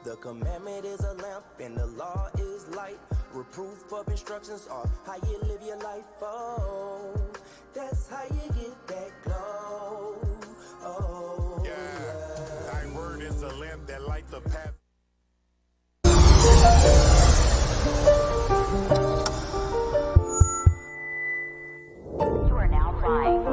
The commandment is a lamp and the law is light. Reproof of instructions are how you live your life. Oh, that's how you get that glow. Oh, yeah. Thy word is a lamp that light the path. You are now flying.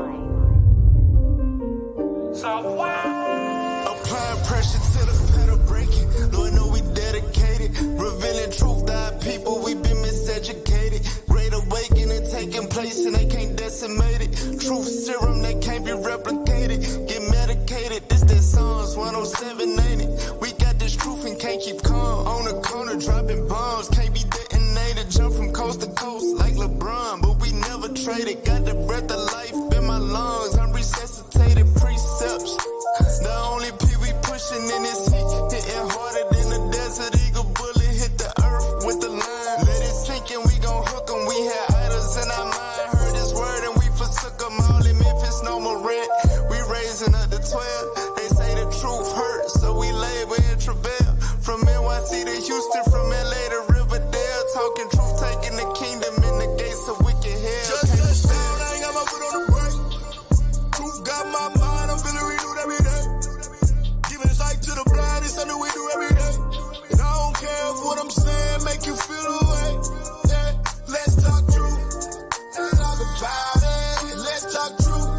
Applying pressure to the pedal breaking. Lord, know we dedicated. Revealing truth to our people, we been miseducated. Great awakening taking place and they can't decimate it. Truth serum that can't be replicated. Get medicated, this that Psalms 107, ain't it? We got this truth and can't keep calm. On the corner dropping bombs, can't be detonated. Jump from coast to coast like LeBron, but we never traded. Got the breath of life in my lungs, I'm resuscitated precepts. The only P we pushing in this heat, hitting harder than a desert eagle bullet hit the earth with the line. Let it sink and we gon' hook 'em. We had idols in our mind, heard his word and we forsook 'em. All in Memphis, no more rent. We raising up to 12. They say the truth hurts, so we labor in travail. From NYC to Houston, from LA to Riverdale, talking truth, taking the kingdom in the gates of wicked hell. Just touchdown, I ain't got my foot on the brake. Truth got my mind, I'm feeling renewed every day. Giving sight to the blind, it's something we do every day. And I don't care if what I'm saying make you feel away. Yeah, let's talk truth. Let's talk about it. Let's talk truth.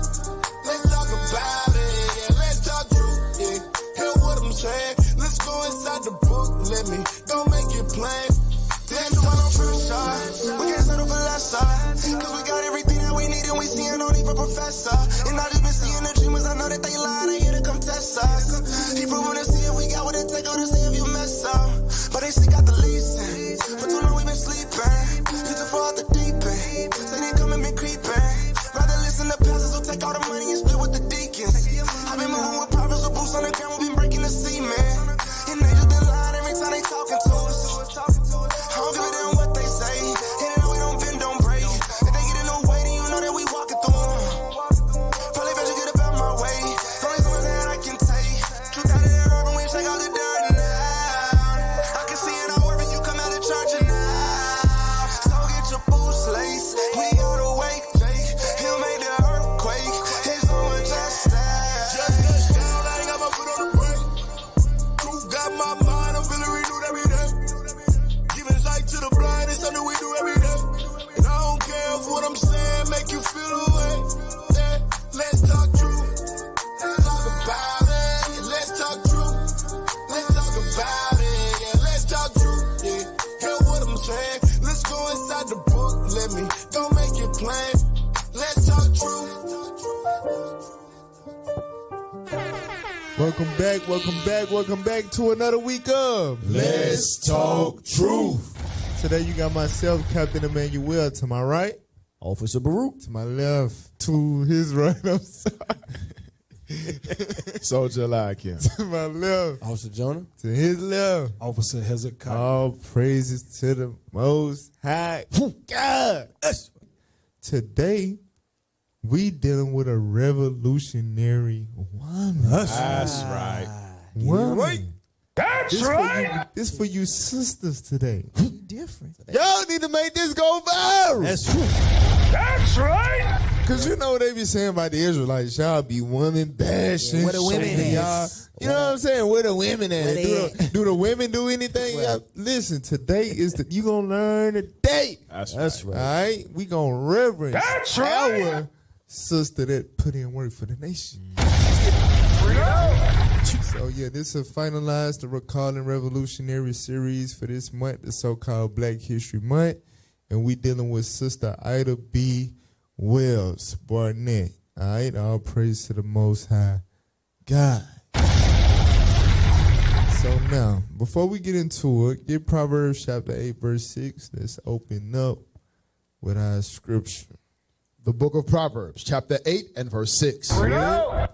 Let's talk about it. Yeah, let's talk truth. Yeah, hear what I'm saying. Let's go inside the book. Let me go make it plain. Let's do our pressure. We can't settle for lesser. Cause we got everything that we need and we seeing no need for professor. And I just been seeing the dreamers, I know that they lie, they here to come test us. He proving to see if we got what it take, or to see if you mess up. But they still got the leasing. For too long we been sleeping. Used to fall out the deep end. Say they come and been creeping. Rather listen to pastors who take all the money and split with the deacons. I've been moving with prophets with boots on the ground, we been breaking the cement. And they just been lying every time they talking to us. I don't give a damn what they say. And they know we don't bend, don't break. If they get in the way, then you know that we walking through them. Probably better get about my way. Only something that I can take. Truth out of the urban, we shake all the dirt now. I can see it all work when you come out of church now. So get your boots laced. We gotta wake, Jake. He'll make the earthquake. It's so much just that. Just touchdown, I ain't got my foot on the brake. Truth got my mind, I'm feeling renewed every day. Giving sight to the blind, it's something we do every day. And I don't care if what I'm saying make you feel away. Yeah, let's talk truth. Let's talk about it. Let's talk truth. Let's talk about it. Yeah, let's talk truth. Yeah, hear what I'm saying. Let's go inside the book. Let me go make it plain. Let's talk truth. Welcome back to another week of Let's Talk Truth. Today you got myself, Captain Emmanuel, to my right. Officer Baruch. To my left. To his right, I'm sorry. Soldier Larkin. To my left. Officer Jonah. To his left. Officer Hezekiah. All praises to the Most High God. Today, we dealing with a revolutionary woman. That's right. Woman. That's right. This for you sisters today. Different. Y'all need to make this go viral. That's true. That's right. Because you know what they be saying about the Israelites. Y'all be women bashing. Where the women showing y'all. at? You know what I'm saying? Where the women at? Where they Do the women do anything? Y'all, listen, today is the, you going to learn today. That's All right. right? We going to reverence That's right. our sister that put in work for the nation. So, yeah, this is finalized the Recalling Revolutionary series for this month, the so-called Black History Month. And we dealing with Sister Ida B. Wells Barnett. All right, all praise to the Most High God. So now, before we get into it, get Proverbs chapter 8, verse 6. Let's open up with our scripture. The book of Proverbs, chapter 8 and verse 6.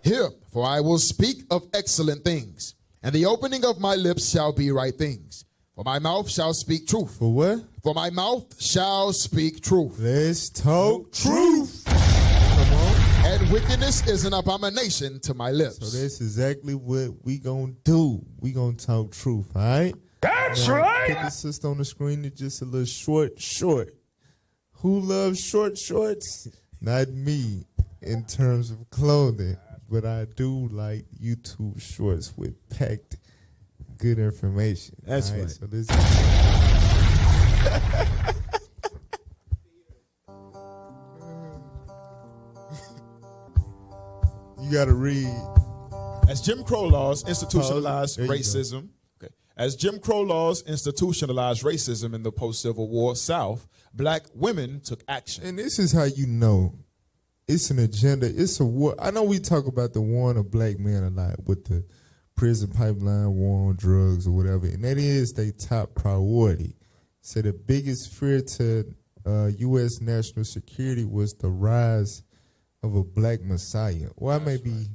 Hear, for I will speak of excellent things, and the opening of my lips shall be right things. For my mouth shall speak truth. For what? For my mouth shall speak truth. Let's talk truth. Come on. And wickedness is an abomination to my lips. So that's exactly what we gonna do. We gonna talk truth, all right? That's Now, right. Put the sister on the screen. It's just a little short. Who loves short shorts? Not me in terms of clothing, but I do like YouTube shorts with packed good information. That's all right. So this you gotta read. As Jim Crow laws institutionalized There you go. racism. Okay. As Jim Crow laws institutionalized racism in the post-Civil War South, black women took action. And this is how you know it's an agenda. It's a war. I know we talk about the war on a black man a lot with the prison pipeline, war on drugs or whatever, and that is their top priority. So the biggest fear to U.S. national security was the rise of a black messiah. Well, I may be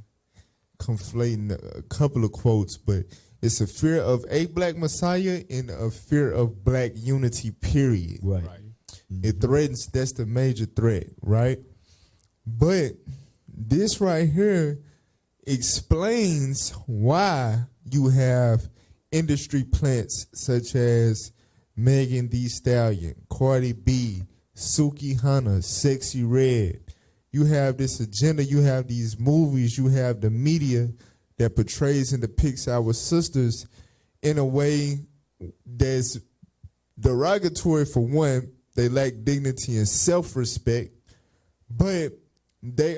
conflating a couple of quotes, but it's a fear of a black messiah and a fear of black unity, period. Right. It threatens, that's the major threat, right? But this right here explains why you have industry plants such as Megan Thee Stallion, Cardi B, Suki Hunter, Sexy Red. You have this agenda, you have these movies, you have the media that portrays and depicts our sisters in a way that's derogatory. For one, they lack dignity and self-respect, but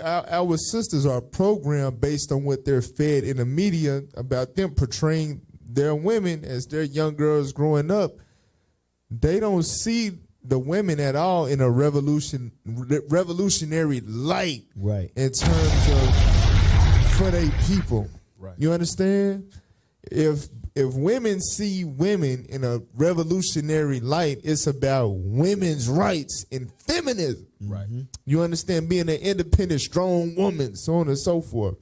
our sisters are programmed based on what they're fed in the media about them portraying their women as their young girls growing up. They don't see the women at all in a revolutionary light, Right. in terms of for their people. Right. You understand? If women see women in a revolutionary light, it's about women's rights and feminism. Right. You understand? Being an independent, strong woman, so on and so forth.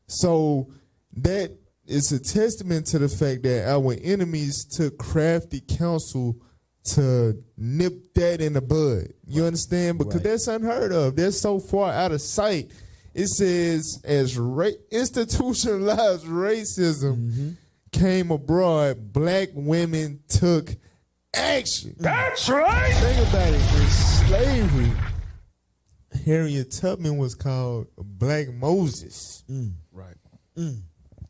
So that is a testament to the fact that our enemies took crafty counsel to nip that in the bud. You understand? Because that's unheard of. They're so far out of sight. It says, as institutionalized racism came abroad, black women took action. That's right. Think about it. In slavery, Harriet Tubman was called Black Moses. Right.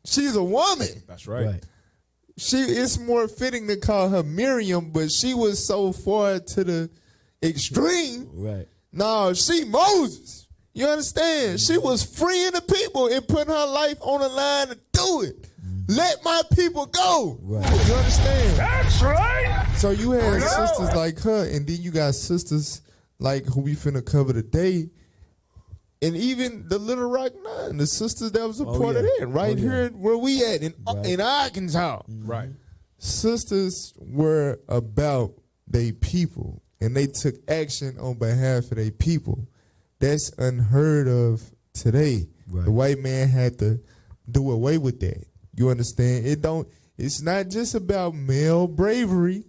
She's a woman. That's right. It's more fitting to call her Miriam, but she was so far to the extreme. Right. No, she Moses. You understand? She was freeing the people and putting her life on the line to do it. Let my people go. Right. You understand? That's right. So you had sisters like her, and then you got sisters like who we finna cover today, and even the Little Rock Nine, the sisters that was a part of that, right here where we at in Arkansas. Right. Sisters were about their people, and they took action on behalf of their people. That's unheard of today. Right. The white man had to do away with that. You understand? It's not just about male bravery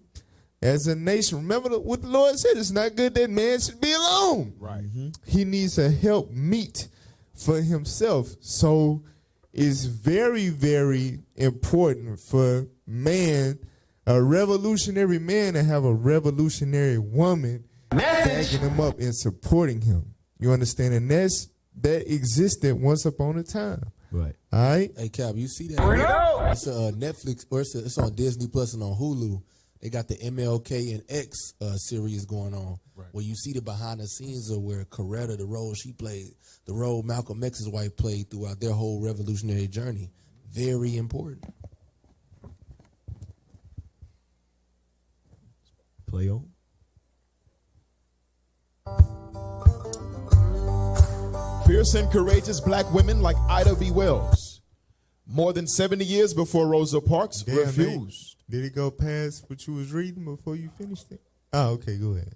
as a nation. Remember what the Lord said, it's not good that man should be alone. Right. He needs a help meet for himself. So it's very, very important for man, a revolutionary man, to have a revolutionary woman backing him up and supporting him. You understand? And that existed once upon a time. Right. All right? Hey, Cap, you see that? It's a Netflix, or it's on Disney Plus and on Hulu. They got the MLK and X series going on, where you see the behind the scenes of where Coretta, the role she played, the role Malcolm X's wife played throughout their whole revolutionary journey. Very important. Play on. Fierce and courageous black women like Ida B. Wells. More than 70 years before Rosa Parks Damn, refused. Did it go past what you was reading before you finished it? Oh, okay, go ahead.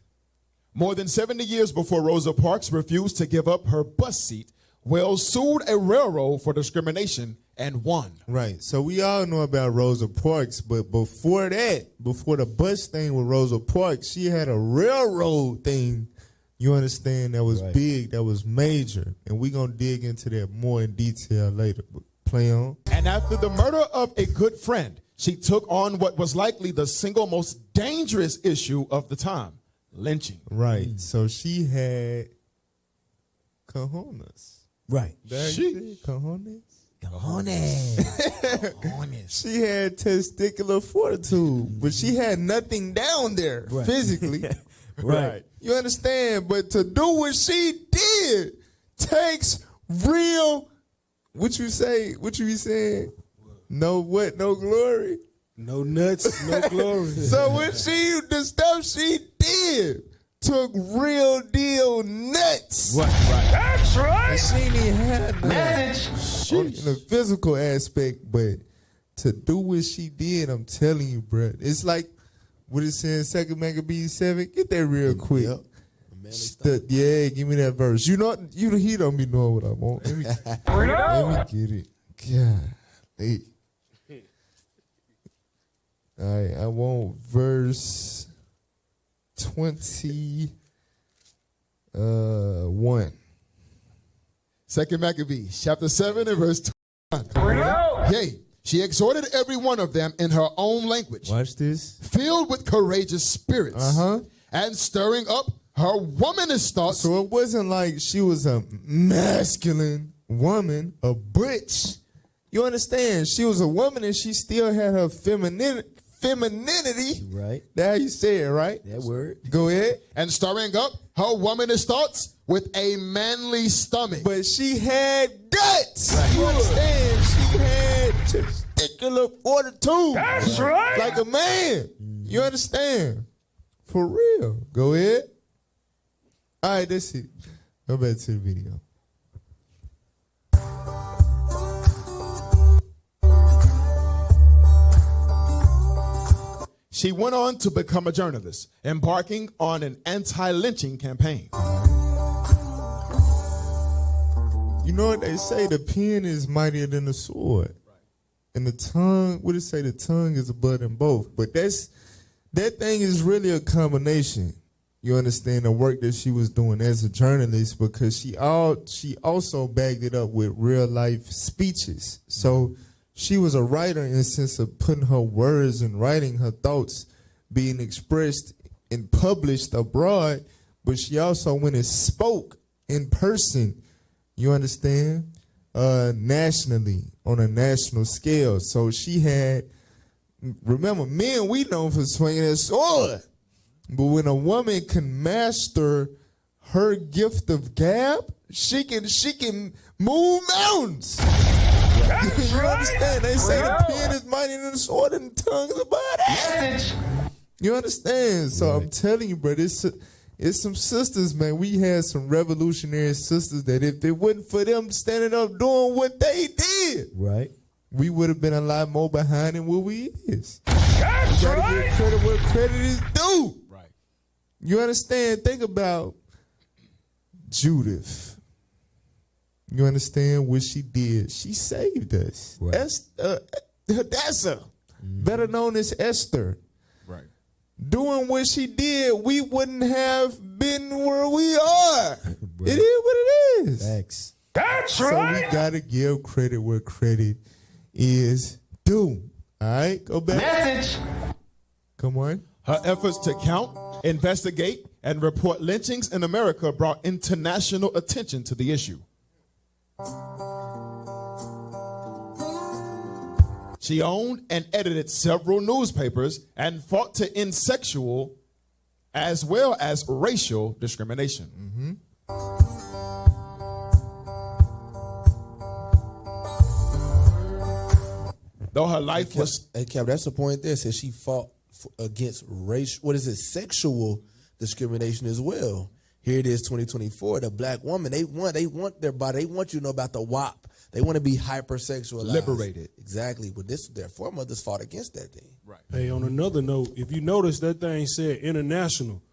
More than 70 years before Rosa Parks refused to give up her bus seat, Wells sued a railroad for discrimination and won. Right. So we all know about Rosa Parks, but before that, before the bus thing with Rosa Parks, she had a railroad thing You understand? That was big, that was major. And we're going to dig into that more in detail later. But play on. And after the murder of a good friend, she took on what was likely the single most dangerous issue of the time, lynching. Right. So she had cojones. Right. Cojones? Cojones. She had testicular fortitude, but she had nothing down there physically. Right. You understand? But to do what she did takes real, what you say? What you be saying? No what? No glory? No nuts, no glory. So the stuff she did took real deal nuts. That's right. And she didn't even have that in the physical aspect, but to do what she did, I'm telling you, bro, it's like what it says in 2 Maccabees 7. Get that real quick. Yep. Give me that verse. You know, he don't be knowing what I want. Let me get it. God. All right, I want verse 21. 2 Maccabees, chapter 7 and verse 21. Yea, she exhorted every one of them in her own language, Watch this. filled with courageous spirits, and stirring up her womanish thoughts. So it wasn't like she was a masculine woman, a butch. You understand? She was a woman and she still had her femininity. Right. That's how you say it, right? That word. Go ahead. And stirring up her womanish thoughts with a manly stomach. But she had guts. You understand? She had testicular fortitude. That's right. Like a man. You understand? For real. Go ahead. All right, that's it. Go back to the video. She went on to become a journalist, embarking on an anti-lynching campaign. You know what they say? The pen is mightier than the sword. And the tongue, what it say? The tongue is above them both. But that thing is really a combination. You understand the work that she was doing as a journalist, because she also backed it up with real life speeches. So she was a writer in the sense of putting her words in writing, her thoughts being expressed and published abroad, but she also went and spoke in person, you understand, nationally, on a national scale. So she had, remember, men, we known for swinging that sword, but when a woman can master her gift of gab, she can move mountains. You understand? They say the pen is mightier than the sword and the tongue is about it. You understand? So I'm telling you, bro, it's some sisters, man. We had some revolutionary sisters that if it wasn't for them standing up doing what they did, Right. we would have been a lot more behind than what we is. That's you gotta give credit where credit is due. Right. You understand? Think about Judith. You understand what she did? She saved us. Right. Hadassah, better known as Esther. Right. Doing what she did, we wouldn't have been where we are. It is what it is. Facts. That's So right. we gotta give credit where credit is due. All right, go back. Message. Come on. Her efforts to count, investigate, and report lynchings in America brought international attention to the issue. She owned and edited several newspapers and fought to end sexual as well as racial discrimination. Though her life was... Hey, Cap, that's the point there. Says she fought against sexual discrimination as well. Here it is, 2024. The black woman, they want their body. They want you to know about the WAP. They want to be hypersexualized. Liberated. Exactly. But their foremothers fought against that thing. Right. Hey, on another note, if you notice that thing said international,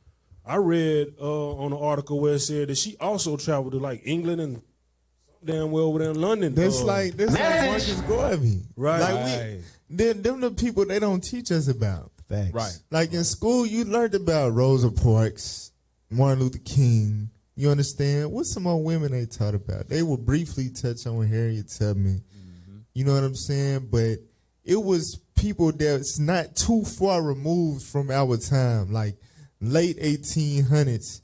I read on an article where it said that she also traveled to like England and damn well over there in London. That's like Marcus Garvey. Right. Like them the people they don't teach us about. Facts. Right. Like in school, you learned about Rosa Parks. Martin Luther King. You understand? What's some more women they taught about? They will briefly touch on Harriet Tubman. You know what I'm saying? But it was people that's not too far removed from our time, like late 1800s,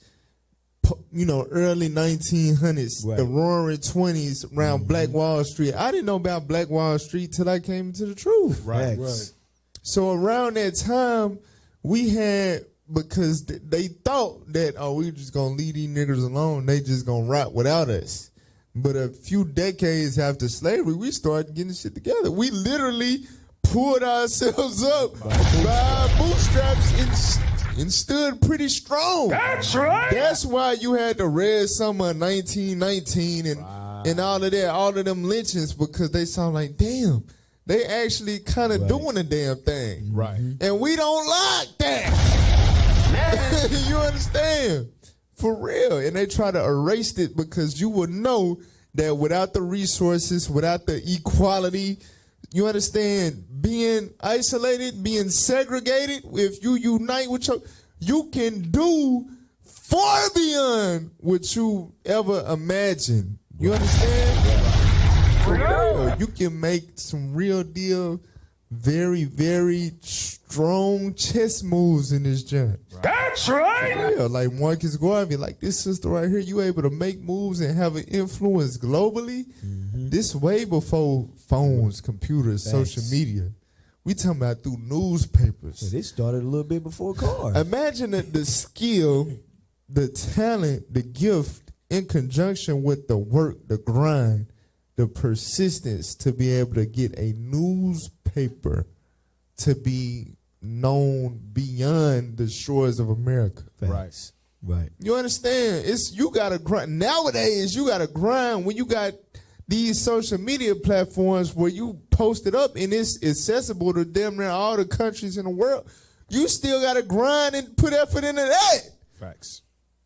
early 1900s, the roaring 20s around Black Wall Street. I didn't know about Black Wall Street till I came into the truth. Right. So around that time, we had, because they thought that, we just going to leave these niggas alone. They just going to rot without us. But a few decades after slavery, we started getting shit together. We literally pulled ourselves up by our bootstraps and stood pretty strong. That's right. That's why you had the Red Summer of 1919 and all of that, all of them lynchings, because they sound like, damn, they actually kind of doing a damn thing. Right. And we don't like that. You understand? For real. And they try to erase it because you will know that without the resources, without the equality, you understand, being isolated, being segregated, if you unite with you can do far beyond what you ever imagined. You understand? For real. You can make some real deal, very, very strong chess moves in this joint. That's right. Yeah, like Marcus Garvey, like this sister right here, you able to make moves and have an influence globally. This way before phones, computers, social media. We talking about through newspapers. Yeah, they started a little bit before cars. Imagine the skill, the talent, the gift in conjunction with the work, the grind, the persistence to be able to get a newspaper to be known beyond the shores of America. Facts. Right. You understand? You gotta grind. Nowadays, you gotta grind when you got these social media platforms where you post it up and it's accessible to damn near all the countries in the world. You still gotta grind and put effort into that. Facts.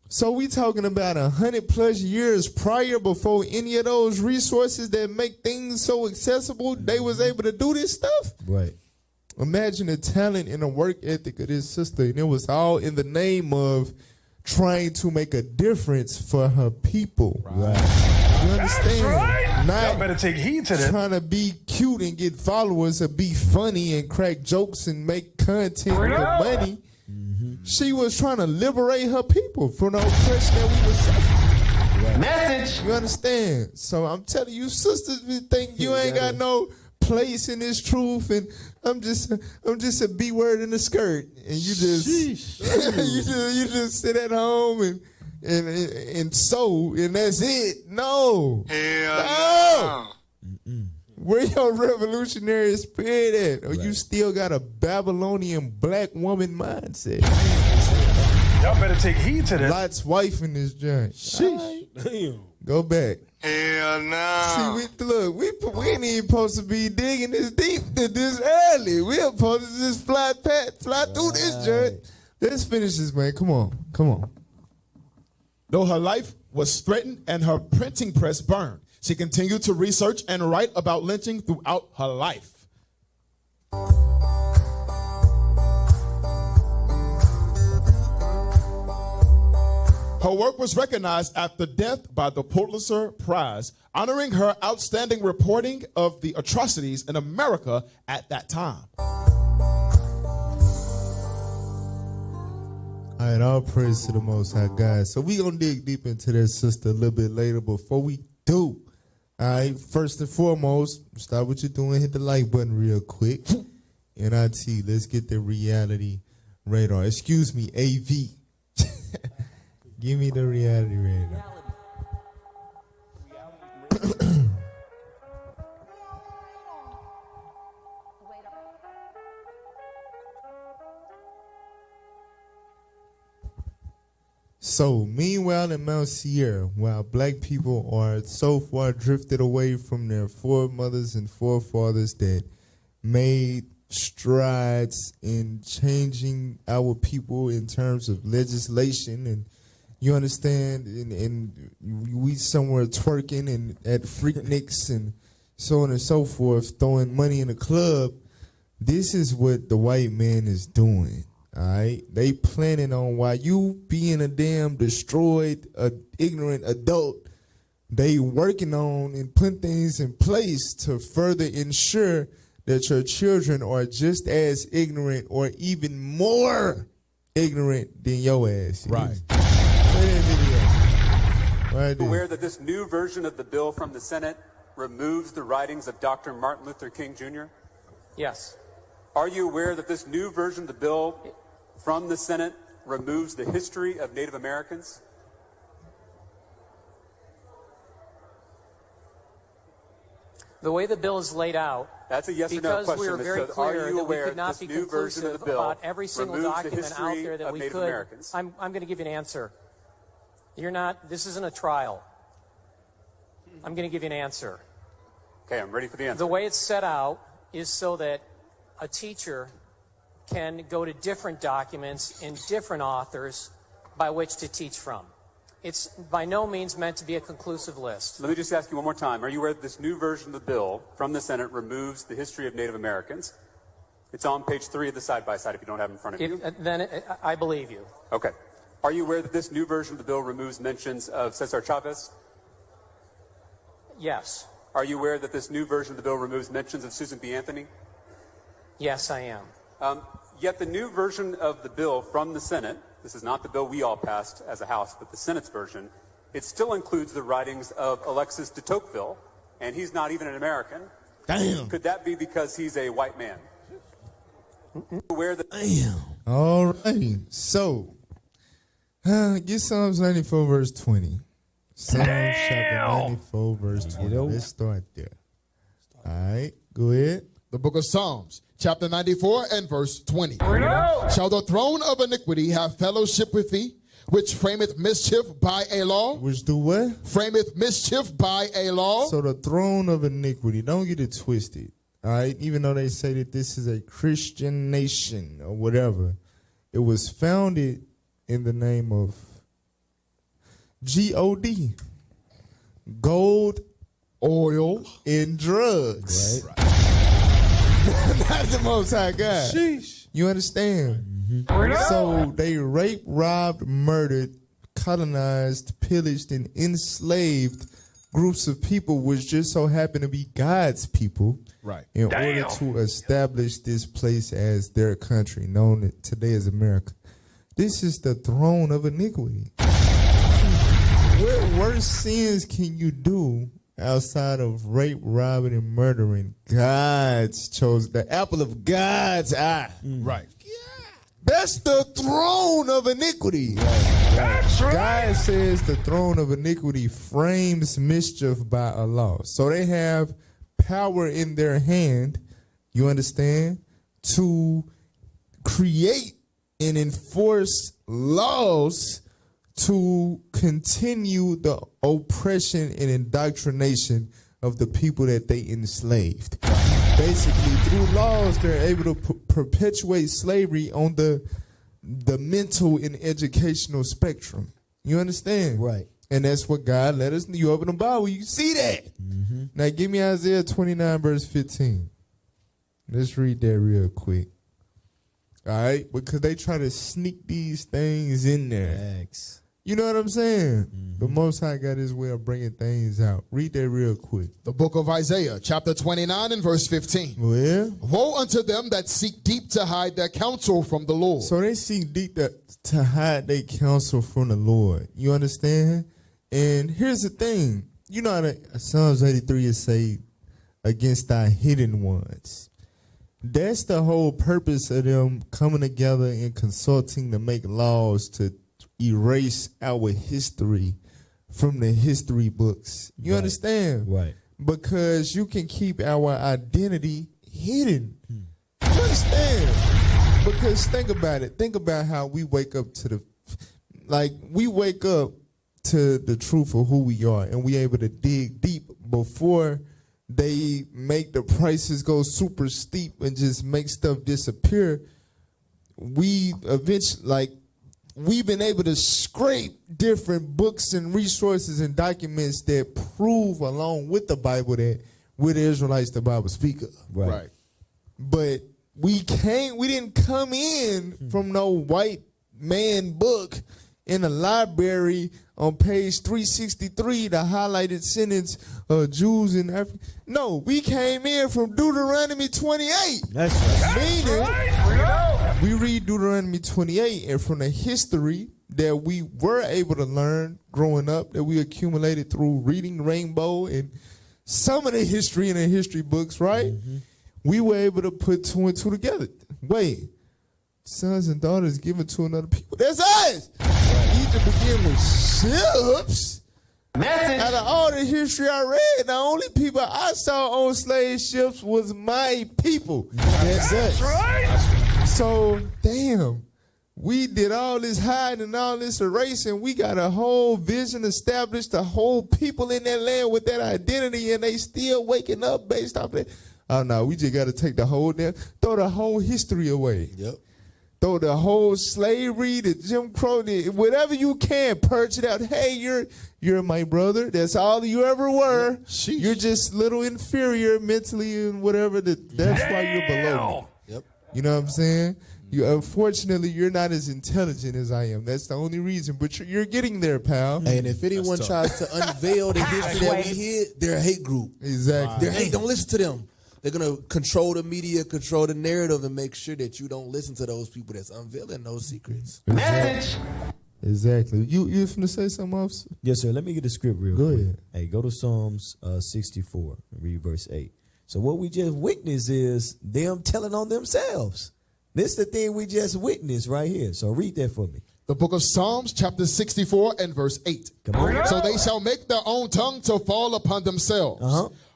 So we talking about 100+ years prior, before any of those resources that make things so accessible, they was able to do this stuff. Right. Imagine the talent and the work ethic of this sister, and it was all in the name of trying to make a difference for her people. Right. You understand? That's right. Not Y'all better take heed to that. trying to be cute and get followers or be funny and crack jokes and make content for money. She was trying to liberate her people from the oppression that we were suffering. Right. Message. You understand? So I'm telling you, sisters, we think you ain't got no place in this truth, and I'm just a B word in the skirt, and you just you just sit at home and sew, and that's it. No. Hell no. Where your revolutionary spirit at? Or you still got a Babylonian black woman mindset? Y'all better take heed to that. Lot's wife in this joint. Sheesh. Damn. Go back. Hell no. See, we ain't even supposed to be digging this deep this early. We're supposed to just fly through this joint. Let's finish this, man. Come on. Though her life was threatened and her printing press burned, she continued to research and write about lynching throughout her life. Her work was recognized after death by the Pulitzer Prize, honoring her outstanding reporting of the atrocities in America at that time. All right, all praise to the Most High God. So we gonna dig deep into that sister a little bit later. Before we do, all right, first and foremost, stop what you're doing, hit the like button real quick. NIT, let's get the reality radar. Excuse me, AV. Give me the reality radar. So, meanwhile in Mount Sierra, while black people are so far drifted away from their foremothers and forefathers that made strides in changing our people in terms of legislation, and you understand, and we somewhere twerking and at Freakniks and so on and so forth, throwing money in the club, this is what the white man is doing. All right, they planning on while you being a damn destroyed, ignorant adult. They working on and putting things in place to further ensure that your children are just as ignorant or even more ignorant than your ass. Right. Aware that this new version of the bill from the Senate removes the writings of Dr. Martin Luther King Jr.? Yes. Are you aware that this new version of the bill from the Senate removes the history of Native Americans? The way the bill is laid out, that's a yes or no because question. we were very clear that we could not be new version of conclusive the bill about every single document out there that we Native could. Americans? I'm going to give you an answer. You're not. This isn't a trial. I'm going to give you an answer. Okay, I'm ready for the answer. The way it's set out is so that a teacher can go to different documents and different authors by which to teach from. It's by no means meant to be a conclusive list. Let me just ask you one more time. Are you aware that this new version of the bill from the Senate removes the history of Native Americans? It's on page 3 of the side-by-side if you don't have it in front of you. Then I believe you. Okay. Are you aware that this new version of the bill removes mentions of Cesar Chavez? Yes. Are you aware that this new version of the bill removes mentions of Susan B. Anthony? Yes, I am. Yet the new version of the bill from the Senate, this is not the bill we all passed as a House, but the Senate's version, it still includes the writings of Alexis de Tocqueville, and he's not even an American. Damn. Could that be because he's a white man? Aware that? Damn. All right. So, get Psalms 94, verse 20. Psalms chapter 94, verse 20. Let's start there. All right. Go ahead. The book of Psalms, chapter 94 and verse 20. Shall the throne of iniquity have fellowship with thee, which frameth mischief by a law? Which do what? Frameth mischief by a law. So the throne of iniquity, don't get it twisted. All right, even though they say that this is a Christian nation or whatever, it was founded in the name of G-O-D, gold, oil, and drugs. Right. Not the Most High God. Sheesh. You understand? So they raped, robbed, murdered, colonized, pillaged, and enslaved groups of people, which just so happen to be God's people, right? In order to establish this place as their country, known today as America. This is the throne of iniquity. What worse sins can you do outside of rape, robbing, and murdering God's chosen, the apple of God's eye? Right. That's the throne of iniquity. That's right. God says the throne of iniquity frames mischief by a law. So they have power in their hand, you understand, to create and enforce laws to continue the oppression and indoctrination of the people that they enslaved. Basically, through laws, they're able to perpetuate slavery on the mental and educational spectrum. You understand? Right. And that's what God let us know. You open the Bible, you see that. Mm-hmm. Now, give me Isaiah 29, verse 15. Let's read that real quick. All right? Because they try to sneak these things in there. Thanks. You know what I'm saying? Mm-hmm. The Most High got his way of bringing things out. Read that real quick. The book of Isaiah, chapter 29 and verse 15. Well, woe unto them that seek deep to hide their counsel from the Lord. So they seek deep to hide their counsel from the Lord. You understand? And here's the thing. You know how Psalms 83 is say, against thy hidden ones. That's the whole purpose of them coming together and consulting to make laws to erase our history from the history books. You understand? Right. Because you can keep our identity hidden. You understand? Because think about it. Think about how we wake up to we wake up to the truth of who we are, and we able to dig deep before they make the prices go super steep and just make stuff disappear. We eventually, we've been able to scrape different books and resources and documents that prove, along with the Bible, that we're the Israelites the Bible speak of. Right. But we didn't come in from no white man book in the library on page 363, the highlighted sentence of Jews in Africa. No, we came in from Deuteronomy 28. That's right. Meaning, we read Deuteronomy 28, and from the history that we were able to learn growing up, that we accumulated through reading Rainbow and some of the history in the history books, right? We were able to put two and two together. Wait, sons and daughters given to another people. That's us. Egypt began with ships. Out of all the history I read, the only people I saw on slave ships was my people. That's us. Right. So, damn, we did all this hiding and all this erasing. We got a whole vision established, the whole people in that land with that identity, and they still waking up based off that. Oh, no, we just got to take the whole damn, throw the whole history away. Yep. Throw the whole slavery, the Jim Crow, whatever you can, purge it out. Hey, you're my brother. That's all you ever were. Sheesh. You're just a little inferior mentally and whatever. That's why you're below me. Yep. You know what I'm saying? Unfortunately, you're not as intelligent as I am. That's the only reason. But you're getting there, pal. Hey, and if anyone tries to unveil the history that we hid, they're a hate group. Exactly. They're hate. Don't listen to them. They're going to control the media, control the narrative, and make sure that you don't listen to those people that's unveiling those secrets. Exactly. You finna say something else? Yes, sir. Let me get the script real Go quick. ahead. Hey, go to Psalms 64, read verse 8. So what we just witnessed is them telling on themselves. This is the thing we just witnessed right here. So read that for me. The book of Psalms, chapter 64 and verse 8. Come on. So they shall make their own tongue to fall upon themselves.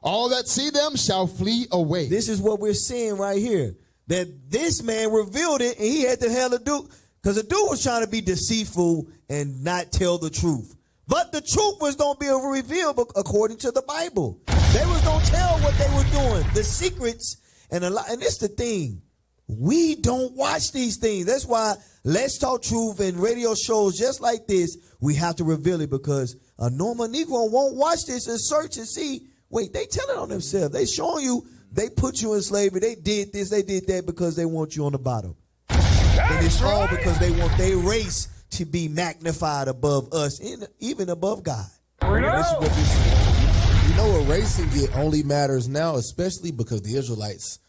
All that see them shall flee away. This is what we're seeing right here. That this man revealed it, and he had to hell to do, because the dude was trying to be deceitful and not tell the truth. But the truth was going to be revealed according to the Bible. They was going to tell what they were doing, the secrets, and it's the thing. We don't watch these things. That's why Let's Talk Truth and radio shows just like this, we have to reveal it, because a normal Negro won't watch this and search and see, wait, they telling on themselves. They showing you they put you in slavery. They did this, they did that because they want you on the bottom. And it's all because they want their race to be magnified above us, and even above God. This is what we see. You know, erasing it only matters now, especially because the Israelites,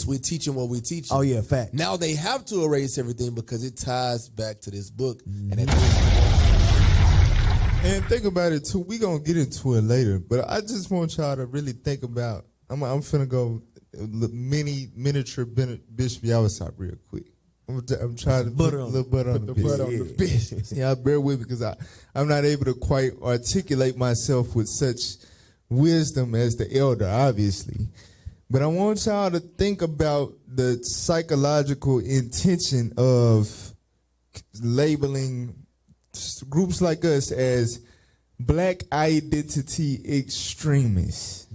we're teaching what we teach. Oh, yeah, fact. Now they have to erase everything because it ties back to this book. And think about it, too. We're going to get into it later, but I just want y'all to really think about, I'm finna go miniature Bishop Yawasop real quick. I'm trying to put a little butter on the biscuit. Yeah, bear with me, because I'm not able to quite articulate myself with such wisdom as the elder, obviously. But I want y'all to think about the psychological intention of labeling groups like us as black identity extremists.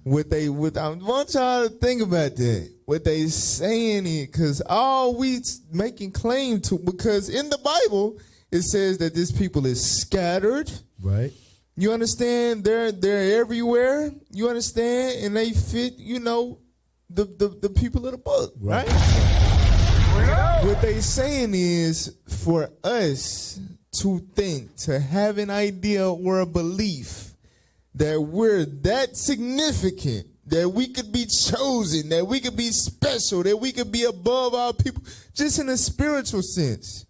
I want y'all to think about that. What they saying is, because all we making claim to, because in the Bible it says that this people is scattered. Right. You understand? They're everywhere. You understand? And they fit, the people of the book, right? What they saying is, for us to think, to have an idea or a belief that we're that significant, that we could be chosen, that we could be special, that we could be above our people, just in a spiritual sense.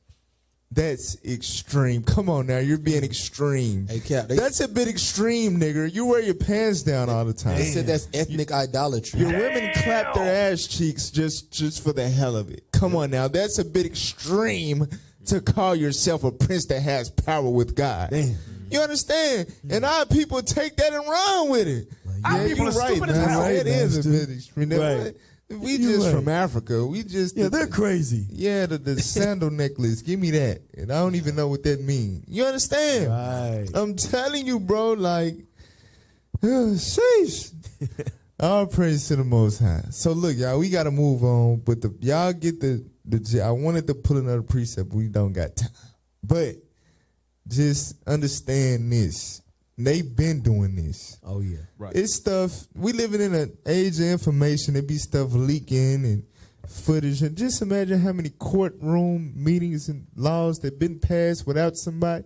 That's extreme. Come on now, you're being extreme. Hey, Cap, that's a bit extreme, nigga. You wear your pants down all the time. They said that's ethnic idolatry. Your women clap their ass cheeks just for the hell of it. Come on now, that's a bit extreme to call yourself a prince that has power with God. Damn. You understand? And our people take that and run with it. Our people are stupid as hell. It is a bit extreme. Right. We just from Africa. We just they're crazy. Yeah, the sandal necklace. Give me that. And I don't even know what that means. You understand? Right. I'm telling you, bro, like, sheesh. All praise to the Most High. So look, y'all, we gotta move on. But y'all get the I wanted to put another precept, but we don't got time. But just understand this. They've been doing this. Oh, yeah. Right. It's stuff, we living in an age of information. It be stuff leaking and footage, and just imagine how many courtroom meetings and laws that been passed without somebody.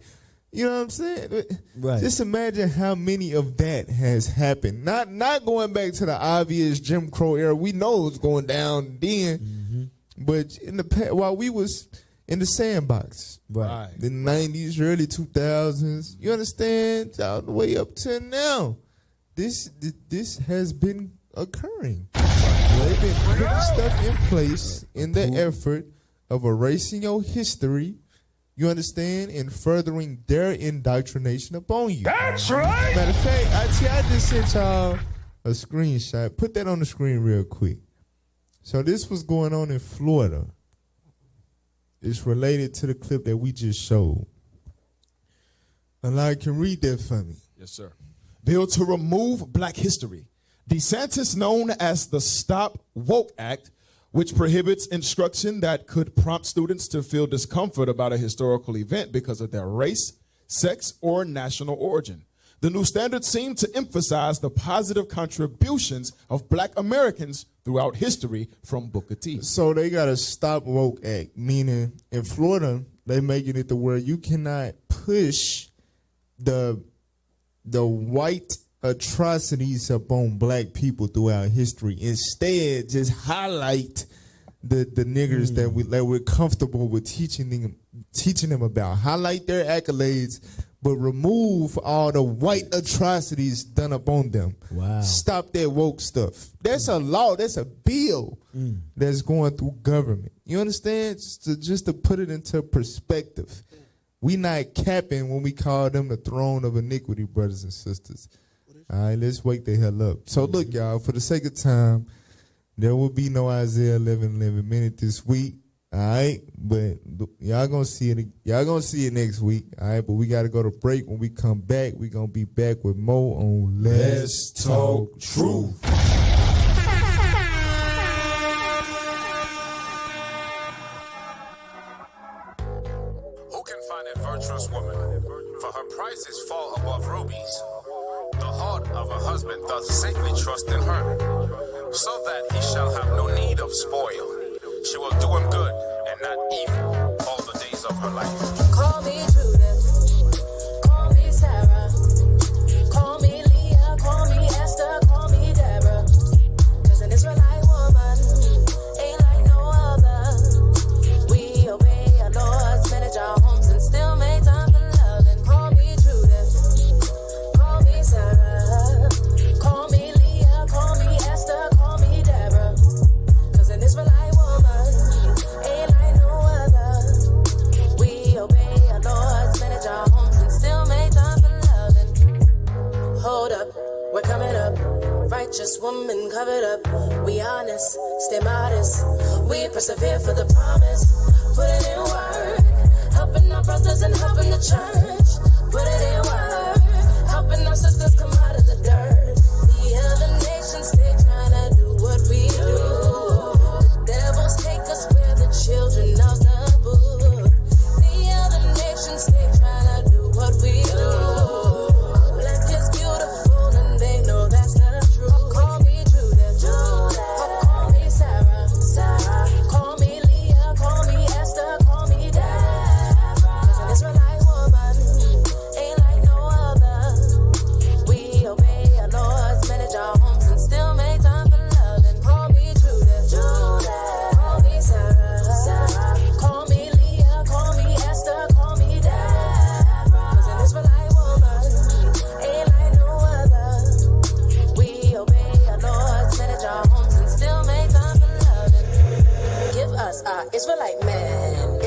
You know what I'm saying? Right. Just imagine how many of that has happened. Not going back to the obvious Jim Crow era. We know it was going down then, but in the past, while we was in the sandbox, Right. the 90s, early 2000s, you understand, all the way up to now, this has been occurring. They've been putting stuff in place in the effort of erasing your history, you understand, and furthering their indoctrination upon you. That's right. Matter of fact, I just sent y'all a screenshot. Put that on the screen real quick. So this was going on in Florida. It's related to the clip that we just showed. Allah can read that for me. Yes, sir. Bill to remove black history. DeSantis, known as the Stop Woke Act, which prohibits instruction that could prompt students to feel discomfort about a historical event because of their race, sex, or national origin. The new standards seem to emphasize the positive contributions of black Americans throughout history from Booker T. So they got a Stop Woke Act, meaning in Florida, they making it to where you cannot push the white atrocities upon black people throughout history. Instead, just highlight the niggers that we're comfortable with teaching them about. Highlight their accolades, but remove all the white atrocities done upon them. Wow. Stop that woke stuff. That's a law. That's a bill that's going through government. You understand? Just to put it into perspective. We not capping when we call them the throne of iniquity, brothers and sisters. All right, let's wake the hell up. So look, y'all, for the sake of time, there will be no Isaiah 11:11 minute this week. All right, but y'all gonna see it. Y'all gonna see it next week. All right, but we gotta go to break. When we come back, we gonna be back with more on Let's Talk Truth. Who can find a virtuous woman? For her prices fall above rubies. The heart of a husband doth safely trust in her, so that he shall have no need of spoil. She will do him good and not evil all the days of her life. Call me Judith, call me Sarah, call me Leah, call me Esther, call me Deborah. 'Cause an Israelite woman ain't like no other. We obey our laws, manage our homes, and still make time for love. And call me Judith, call me Sarah, call me Leah, call me Esther, call me Deborah. 'Cause an Israelite woman ain't like no other. We obey our laws, manage our homes, and still make time for love. And hold up, we're coming up. Righteous woman covered up. We honest, stay modest. We persevere for the promise. Put it in work, helping our brothers and helping the church. Put it in work, helping our sisters come out of the dirt. The other nations, they tryna do what we do. The devils take us where the children of the book. The other nations, they tryna do what we do. Black is beautiful and they know that's the truth. Call me Judith, call me Sarah, call me Leah, call me Esther, call me Deborah. 'Cause an Israelite woman ain't like no other. We obey our laws, manage our homes, and still make time for love. And call me Judith, call me Sarah, call me Leah, call me Esther, call me Deborah. 'Cause an Israelite woman ain't like no other. We obey our laws, manage our homes, and still make time for love. And give us our Israelite man.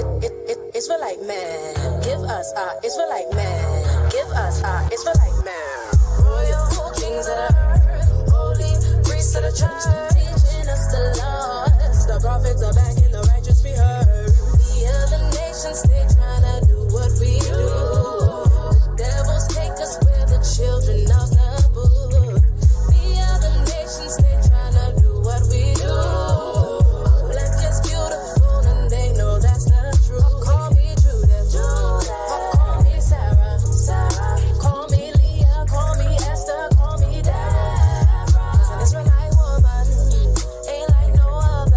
Israelite man. Give us our Israelite man. Give us our Israelite man. Royal kings of the earth, holy priests of the church, teaching us the laws. The prophets are back in the righteous we heard. The other nations, they tryna do what we do. The devils take us where the children of the book. The other nations, they tryna do what we do. Black is beautiful and they know that's the truth. Call me Judith, call me Sarah, call me Leah, call me Esther, call me Deborah. 'Cause an Israelite woman ain't like no other.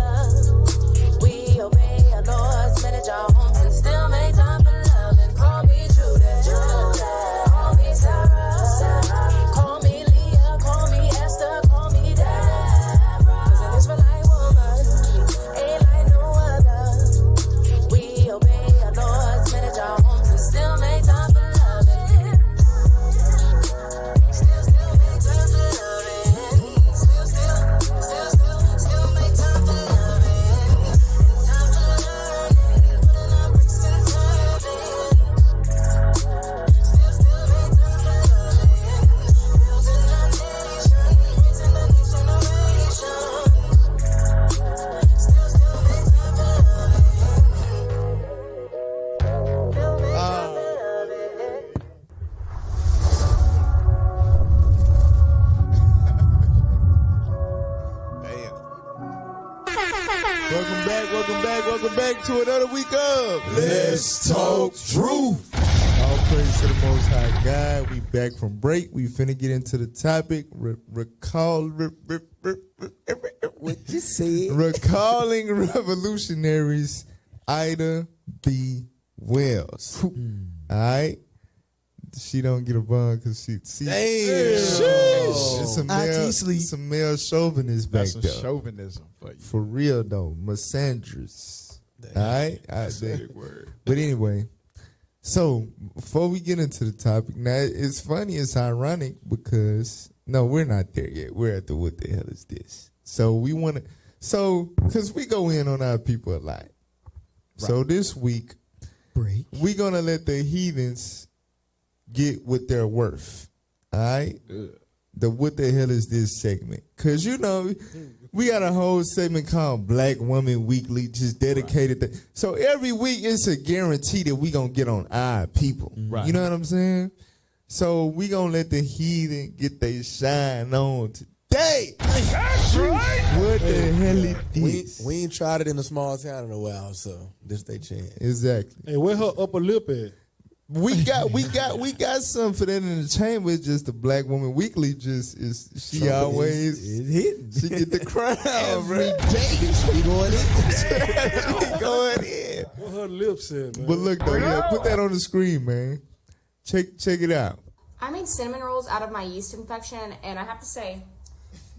Welcome back to another week of Let's Talk Truth. All praise to the Most High God. We back from break. We finna get into the topic. What you said? Recalling Revolutionaries, Ida B. Wells. All right. She don't get a bun because she it's some male chauvinist back there. That's some chauvinism for you. For real though, misandrous. All right, That's a big word. But anyway, so before we get into the topic, now it's funny, it's ironic because no, we're not there yet. We're at the what the hell is this? So we want to, because we go in on our people a lot. Right. So this week, we're gonna let the heathens get what they're worth. All right? The what the hell is this segment? Because, you know, we got a whole segment called Black Woman Weekly, just dedicated to. So every week it's a guarantee that we going to get on our people. Right. You know what I'm saying? So we going to let the heathen get their shine on today. That's right. What the hell is this? We ain't tried it in a small town in a while, so this they chance. Exactly. Hey, where her upper lip at? We got something for that in the chamber. It's just the Black Woman Weekly. Just is she something always is hitting. She get the crown every day. She going in. She going in. What her lips at, man? But look though, yeah, put that on the screen, man. Check it out. I made cinnamon rolls out of my yeast infection, and I have to say,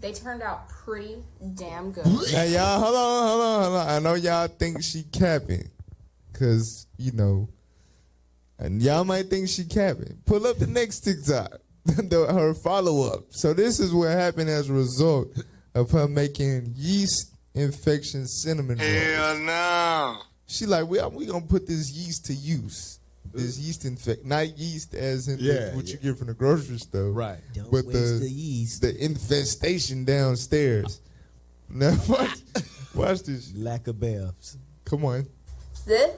they turned out pretty damn good. Now y'all, hold on. I know y'all think she capping, cause you know. And y'all might think she capping. Pull up the next TikTok, her follow-up. So this is what happened as a result of her making yeast infection cinnamon rolls. Hell no. She like, we gonna put this yeast to use. This yeast not yeast as in what you get from the grocery store. Right. Don't but waste the yeast. The infestation downstairs. Now watch this. Lack of baths. Come on. This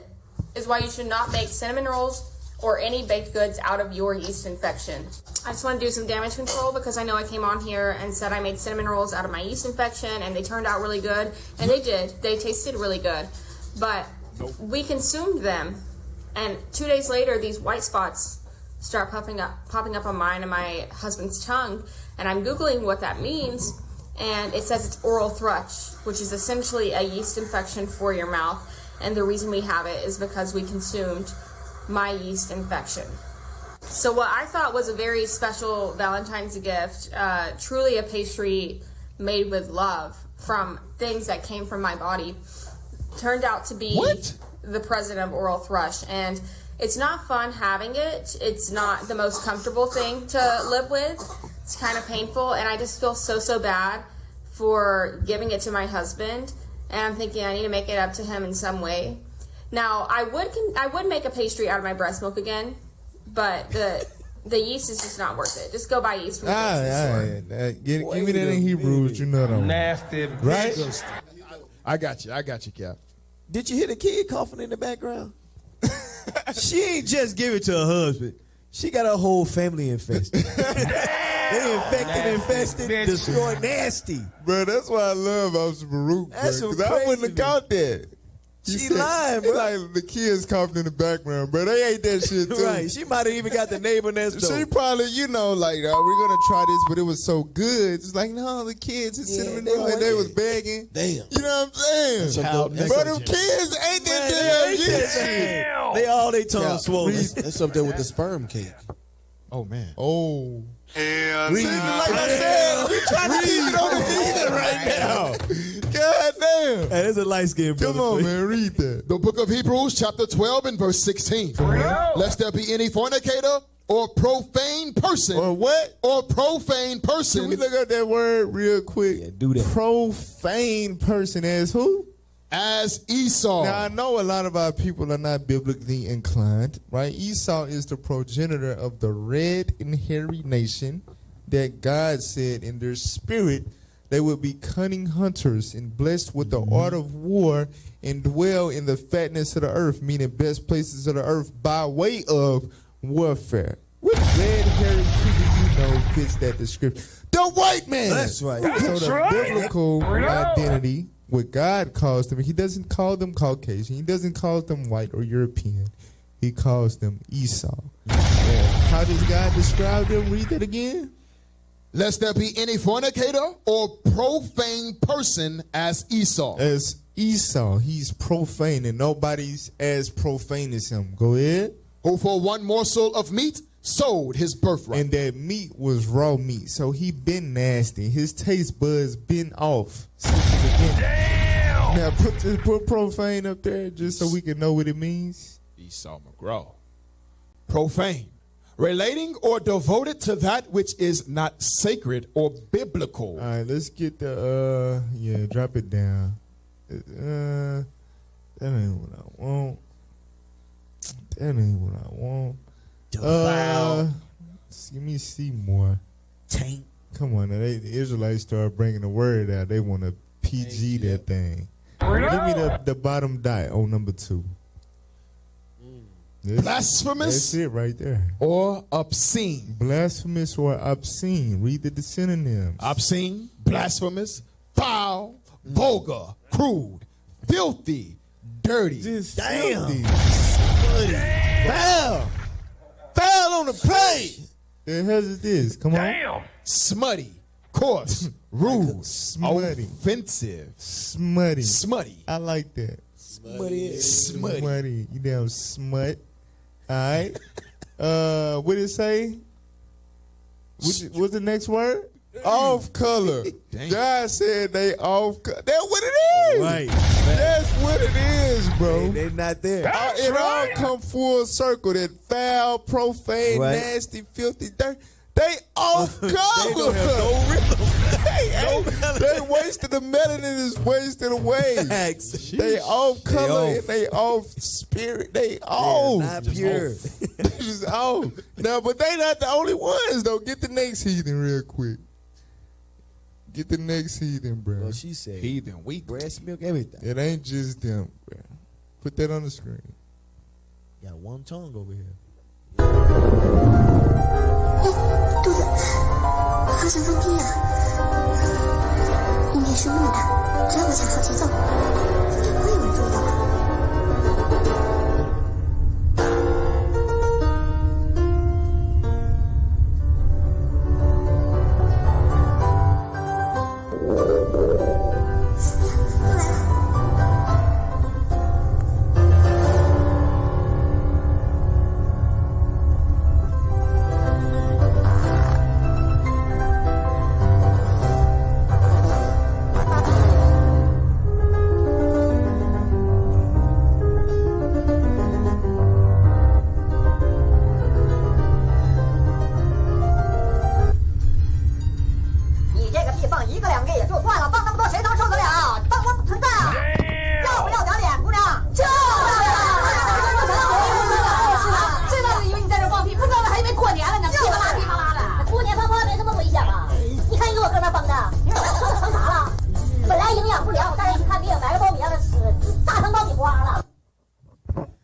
is why you should not make cinnamon rolls or any baked goods out of your yeast infection. I just want to do some damage control because I know I came on here and said I made cinnamon rolls out of my yeast infection and they turned out really good, and they did. They tasted really good, but we consumed them, and 2 days later these white spots start popping up on mine and my husband's tongue, and I'm Googling what that means, and it says it's oral thrush, which is essentially a yeast infection for your mouth, and the reason we have it is because we consumed my yeast infection. So what I thought was a very special Valentine's gift, truly a pastry made with love from things that came from my body, turned out to be the president of oral thrush. And it's not fun having it. It's not the most comfortable thing to live with. It's kind of painful, and I just feel so bad for giving it to my husband, and I'm thinking I need to make it up to him in some way. Now, I would make a pastry out of my breast milk again, but the yeast is just not worth it. Just go buy yeast from the grocery store. Give me that in Hebrew, you know what I'm nasty, right? I got you, Cap. Did you hear the kid coughing in the background? She ain't just give it to her husband. She got her whole family infested. They infested, destroyed, nasty. Bro, that's why I love Officer Baruch, That's because I wouldn't have caught that. She lying, bro. Like the kids coughing in the background, bro. They ate that shit too. Right. She might have even got the neighbor next door. She probably, we're gonna try this, but it was so good. It's like, no, the kids in cinnamon roll, and they was begging. Damn. You know what I'm saying? Bro, them kids ate that damn shit. They all they tongue swollen. That's up there with the sperm cake. Oh man. Oh. Hell Like I said, we trying to keep it on the heathen right now. God damn. Hey, there's a light skin brother. Come on, man, read that. The book of Hebrews, chapter 12 and verse 16. Lest there be any fornicator or profane person. Or what? Or profane person. Can we look up that word real quick? Yeah, do that. Profane person as who? As Esau. Now, I know a lot of our people are not biblically inclined, right? Esau is the progenitor of the red and hairy nation that God said in their spirit they would be cunning hunters and blessed with the art of war and dwell in the fatness of the earth, meaning best places of the earth by way of warfare. What red hairy people you know fits that description? The white man. That's right. So the biblical identity what God calls them. He doesn't call them Caucasian. He doesn't call them white or European. He calls them Esau. How does God describe them? Read that again. Lest there be any fornicator or profane person as Esau. As Esau, he's profane, and nobody's as profane as him. Go ahead. Who for one morsel of meat sold his birthright. And that meat was raw meat, so he been nasty. His taste buds been off. Damn! Now put profane up there just so we can know what it means. Esau McGraw. Profane. Relating or devoted to that which is not sacred or biblical. All right, let's get the, drop it down. That ain't what I want. That ain't what I want. Let me see more. Tank. Come on, now, the Israelites start bringing the word out. They want to PG that thing. Give me the bottom dot on number 2. Blasphemous. That's it right there. Or obscene. Blasphemous or obscene. Read the synonyms. Obscene, blasphemous, foul, vulgar, crude, filthy, dirty. Just damn. filthy. Foul. Foul on the plate. The hell is this? Come on. Smutty, coarse, rude, Smutty. offensive, Smutty. smutty. I like that. Smutty. Smutty. You damn smut. All right. What did it say? What's the next word? Off color. God said they off color. That's what it is. Right. That's what it is, bro. They're not there. It all come full circle. That foul, profane, Right. nasty, filthy, dirty. They off color. They don't have no rhythm. They wasted the melanin is wasted away. They off color and they off spirit. They off. Not pure. Just off. Now, but they not the only ones though. Get the next heathen real quick. Get the next heathen, bro. Well, she said Heathen, weak. breast milk, everything. It ain't just them, bro. Put that on the screen. Got one tongue over here. 肚子好想放屁啊！应该是木的，这样我才好节奏，不会有人注意到吧？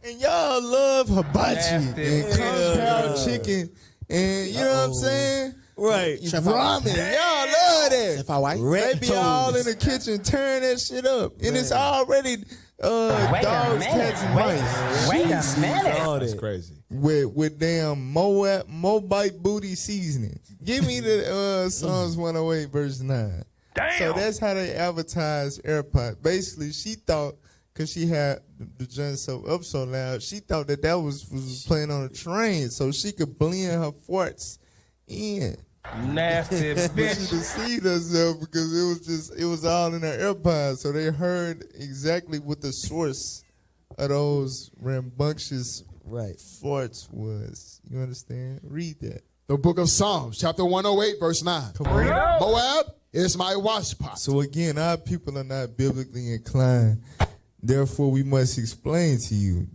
And y'all love hibachi and compound chicken and you know what I'm saying? Right. Ramen. Y'all love that. They be all in the kitchen tearing that shit up. And it's already dogs, cats, and mice. Wait a minute. That's crazy. With damn Moabite booty seasoning. Give me the Psalms 108 verse 9. Damn. So that's how they advertise AirPods. Basically, she thought, because she had the joint up so loud, she thought that was playing on a train so she could blend her farts in. Nasty bitch. She deceived herself because it was all in her AirPods. So they heard exactly what the source of those rambunctious farts was. You understand? Read that. The book of Psalms, chapter 108, verse 9. Come on. Moab is my washpot. So again, our people are not biblically inclined. Therefore, we must explain to you,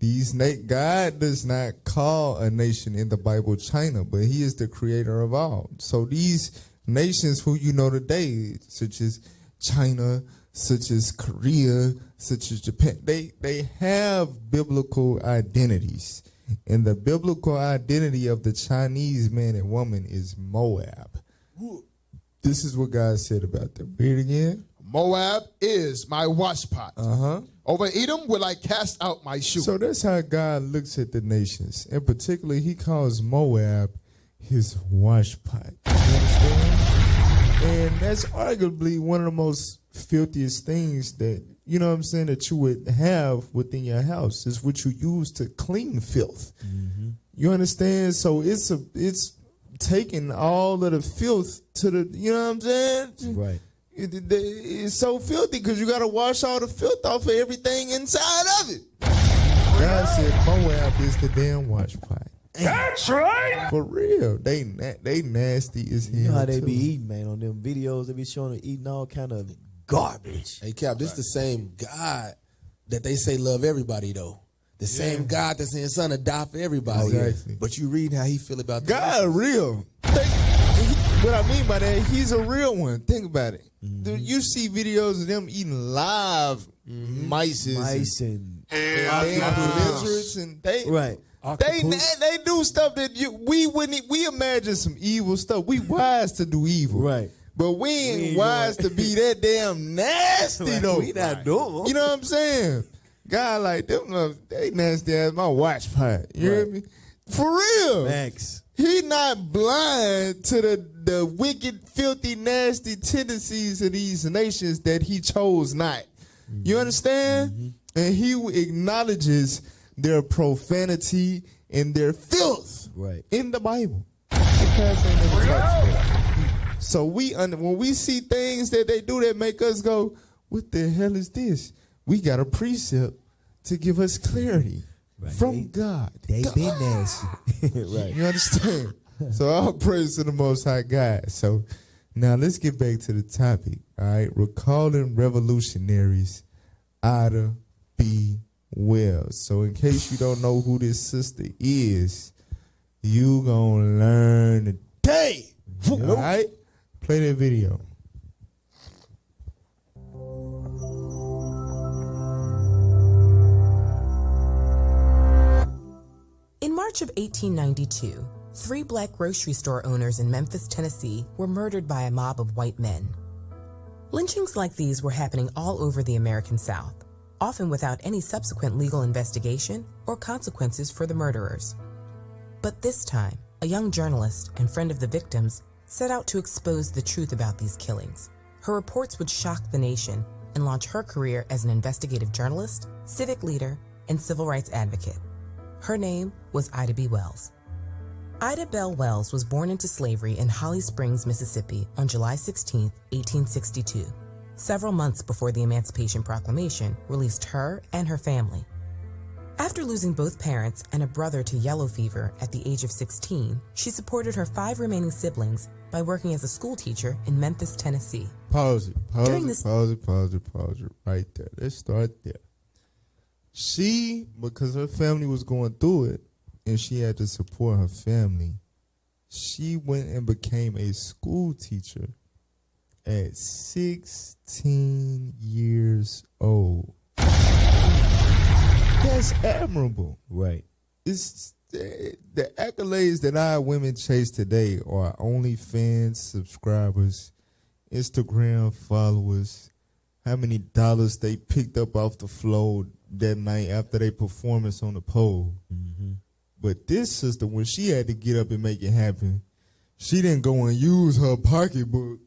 God does not call a nation in the Bible China, but he is the creator of all. So these nations who you know today, such as China, such as Korea, such as Japan, they have biblical identities. And the biblical identity of the Chinese man and woman is Moab. This is what God said about them. Read it again. Moab is my washpot. Uh-huh. Over Edom will I cast out my shoe. So that's how God looks at the nations. And particularly, he calls Moab his washpot. You understand? And that's arguably one of the most filthiest things that, you know what I'm saying, that you would have within your house is what you use to clean filth. Mm-hmm. You understand? So it's taking all of the filth to the, you know what I'm saying? Right. It's so filthy because you got to wash all the filth off of everything inside of it. God said Moab is the damn washpot. That's right. For real. They nasty as hell. You know how they too. be eating, man, on them videos. They be showing them eating all kind of garbage. Hey, Cap, this the same God that they say love everybody, though. The same God that's saying son to die for everybody. Exactly. But you read how he feel about God real. What I mean by that, he's a real one. Think about it. Dude, you see videos of them eating live mice and lizards, and they they do stuff that we imagine some evil stuff. We wise to do evil, right? But we ain't wise to be that damn nasty though. We not doing. You know what I'm saying? God like them, they nasty as my watch pot. You hear me? For real. Max. He not blind to the wicked, filthy, nasty tendencies of these nations that he chose not. You understand? And he acknowledges their profanity and their filth in the Bible. So when we see things that they do that make us go, what the hell is this? We got a precept to give us clarity from God. They been nasty. Right. You understand? So all praise to the Most High God. So now let's get back to the topic. All right. Recalling Revolutionaries, Ida B. Wells. So in case you don't know who this sister is, you gonna learn today. All right. Play that video. In March of 1892, 3 black grocery store owners in Memphis, Tennessee were murdered by a mob of white men. Lynchings like these were happening all over the American South, often without any subsequent legal investigation or consequences for the murderers. But this time, a young journalist and friend of the victims set out to expose the truth about these killings. Her reports would shock the nation and launch her career as an investigative journalist, civic leader, and civil rights advocate. Her name was Ida B. Wells. Ida Bell Wells was born into slavery in Holly Springs, Mississippi on July 16, 1862, several months before the Emancipation Proclamation released her and her family. After losing both parents and a brother to yellow fever at the age of 16, she supported her 5 remaining siblings by working as a school teacher in Memphis, Tennessee. Pause it right there. Let's start there. She, because her family was going through it and she had to support her family, she went and became a school teacher at 16 years old. That's admirable. Right. It's the accolades that our women chase today are OnlyFans subscribers, Instagram followers, how many dollars they picked up off the floor that night after their performance on the pole. But this sister, when she had to get up and make it happen, she didn't go and use her pocketbook.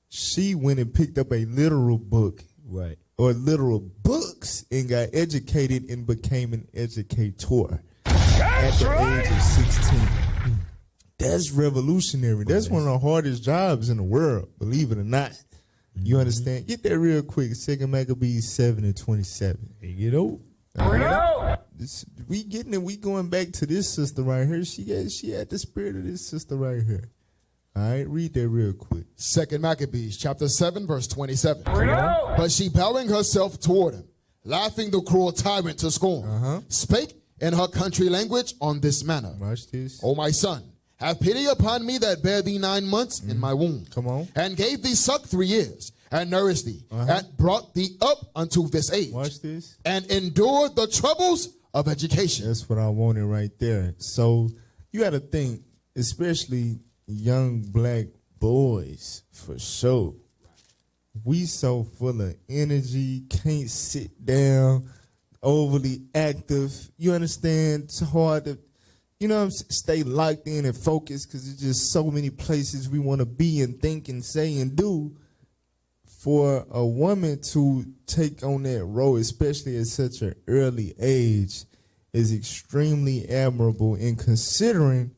She went and picked up a literal book. Right. Or literal books and got educated and became an educator at the age of 16. That's revolutionary. That's one of the hardest jobs in the world, believe it or not. You understand? Get that real quick. 2 Maccabees 7:27. You know? We getting it. We going back to this sister right here. She had the spirit of this sister right here. All right, read that real quick. 2 Maccabees chapter 7 verse 27. But she bowing herself toward him, laughing the cruel tyrant to scorn, spake in her country language on this manner. Watch this. O my son, have pity upon me that bare thee 9 months in my womb. Come on. And gave thee suck 3 years, and nourished thee, and brought thee up unto this age. Watch this. And endured the troubles of education. That's what I wanted right there. So you got to think, especially young black boys, for sure. we so full of energy, can't sit down, overly active. You understand? It's hard to, stay locked in and focused because there's just so many places we want to be and think and say and do. For a woman to take on that role, especially at such an early age, is extremely admirable. In considering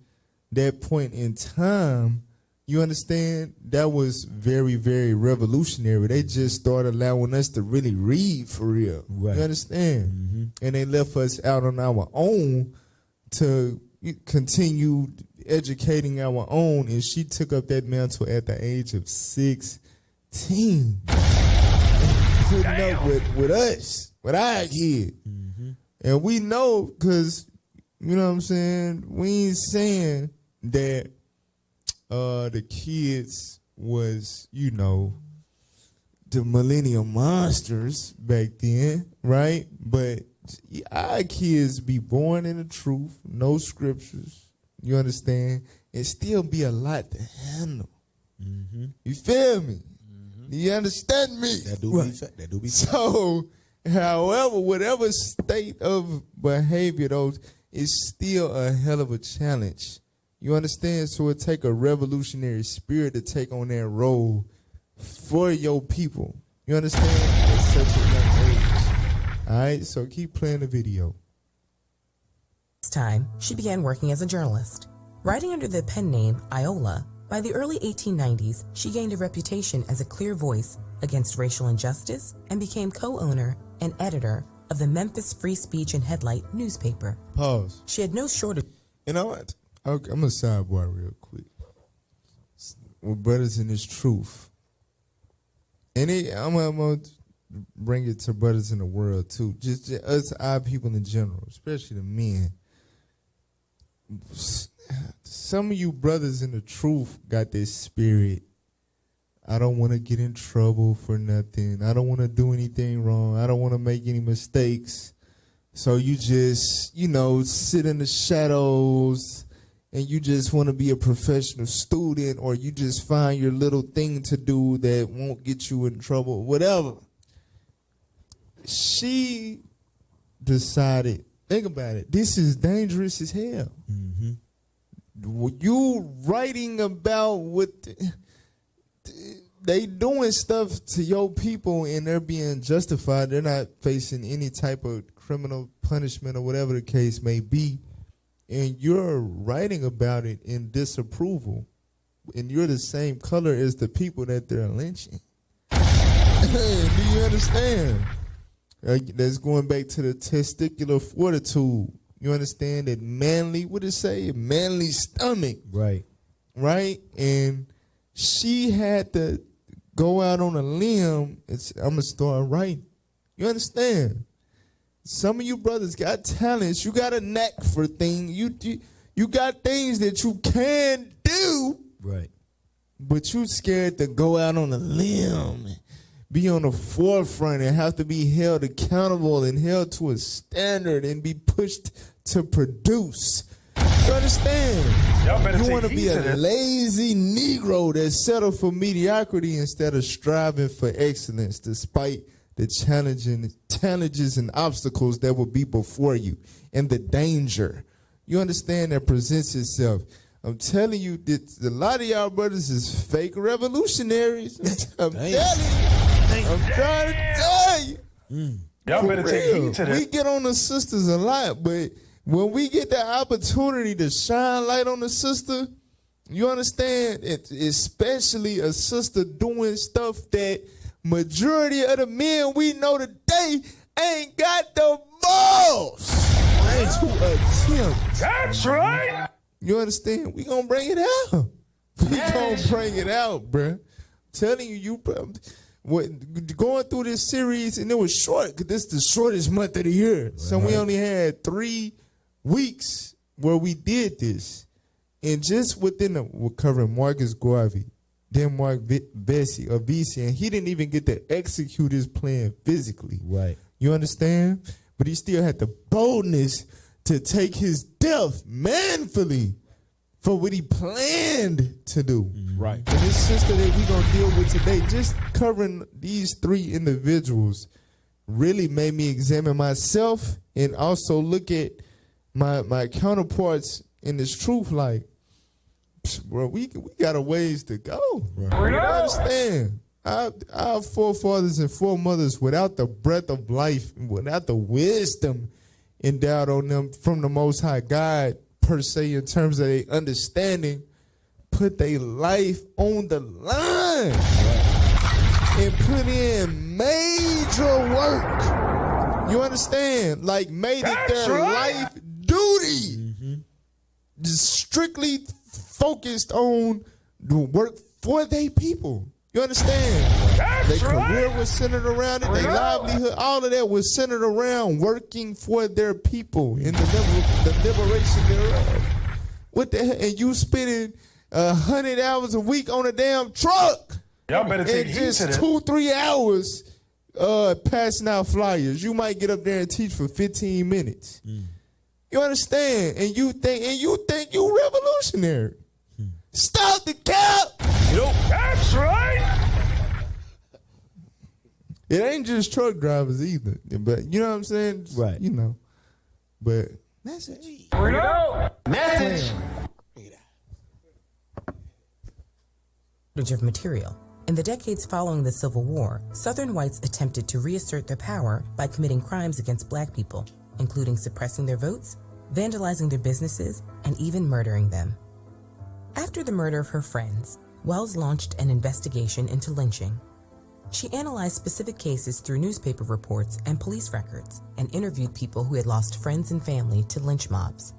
that point in time, you understand, that was very, very revolutionary. They just started allowing us to really read for real. Right. You understand? Mm-hmm. And they left us out on our own to continue educating our own. And she took up that mantle at the age of 16. Putting up with us, with our kid. Mm-hmm. And we know, because, you know what I'm saying, we ain't saying that the kids was, the millennium monsters back then, right? But our kids be born in the truth, no scriptures, you understand, and still be a lot to handle. Mm-hmm. You feel me? Mm-hmm. You understand me? That do be so, however, whatever state of behavior those is still a hell of a challenge. You understand? So it take a revolutionary spirit to take on that role for your people. You understand? At such a young age. All right, so keep playing the video. This time, she began working as a journalist. Writing under the pen name Iola, by the early 1890s, she gained a reputation as a clear voice against racial injustice and became co-owner and editor of the Memphis Free Speech and Headlight newspaper. Pause. She had no shortage. You know what? Okay, I'm going to sidebar real quick. We're brothers in this truth. And I'm going to bring it to brothers in the world, too. Just us, our people in general, especially the men. Some of you brothers in the truth got this spirit. I don't want to get in trouble for nothing. I don't want to do anything wrong. I don't want to make any mistakes. So you just, sit in the shadows and you just want to be a professional student, or you just find your little thing to do that won't get you in trouble, whatever. She decided, think about it, this is dangerous as hell. Mm-hmm. You writing about what they doing stuff to your people and they're being justified. They're not facing any type of criminal punishment or whatever the case may be. And you're writing about it in disapproval. And you're the same color as the people that they're lynching. Do you understand? That's going back to the testicular fortitude. You understand that manly, what it say? Manly stomach. Right. Right? And she had to go out on a limb. I'm going to start writing. You understand? Some of you brothers got talents. You got a knack for things. You got things that you can do. Right. But you scared to go out on a limb, be on the forefront, and have to be held accountable and held to a standard and be pushed to produce. You understand? You want to be a lazy Negro that settled for mediocrity instead of striving for excellence despite the challenges and obstacles that will be before you and the danger. You understand that presents itself. I'm telling you that a lot of y'all brothers is fake revolutionaries. I'm telling you. I'm trying to tell you. Y'all better take heed to that. We get on the sisters a lot, but when we get that opportunity to shine light on the sister, you understand, especially a sister doing stuff that majority of the men we know today ain't got the balls to attempt. That's right. You understand? We gonna bring it out. We gonna bring it out, bruh. Telling you, going through this series, and it was short, because this is the shortest month of the year. Right. So we only had 3 weeks where we did this. And just within we're covering Marcus Garvey, then Mark Vesey, and he didn't even get to execute his plan physically. Right. You understand? But he still had the boldness to take his death manfully for what he planned to do. Right. And this sister that we gonna deal with today, just covering these three individuals, really made me examine myself and also look at my counterparts in this truth. Like, bro, we got a ways to go. Right. You understand? Our forefathers and foremothers, without the breath of life, without the wisdom endowed on them from the Most High God, per se, in terms of their understanding, put their life on the line and put in major work. You understand? Like, made it their life duty. Just strictly focused on the work for their people. You understand? Their career was centered around it. Their livelihood, all of that was centered around working for their people in the liberation thereof. What the hell? And you spending 100 hours a week on a damn truck. Y'all better take heed to just that. 2-3 hours passing out flyers. You might get up there and teach for 15 minutes. You understand? And you think you revolutionary. Stop the cap. That's right. It ain't just truck drivers either. But you know what I'm saying? Right. You know. But message. Bring it out. Message. Of material. In the decades following the Civil War, Southern whites attempted to reassert their power by committing crimes against black people, including suppressing their votes, vandalizing their businesses, and even murdering them. After the murder of her friends, Wells launched an investigation into lynching. She analyzed specific cases through newspaper reports and police records, and interviewed people who had lost friends and family to lynch mobs.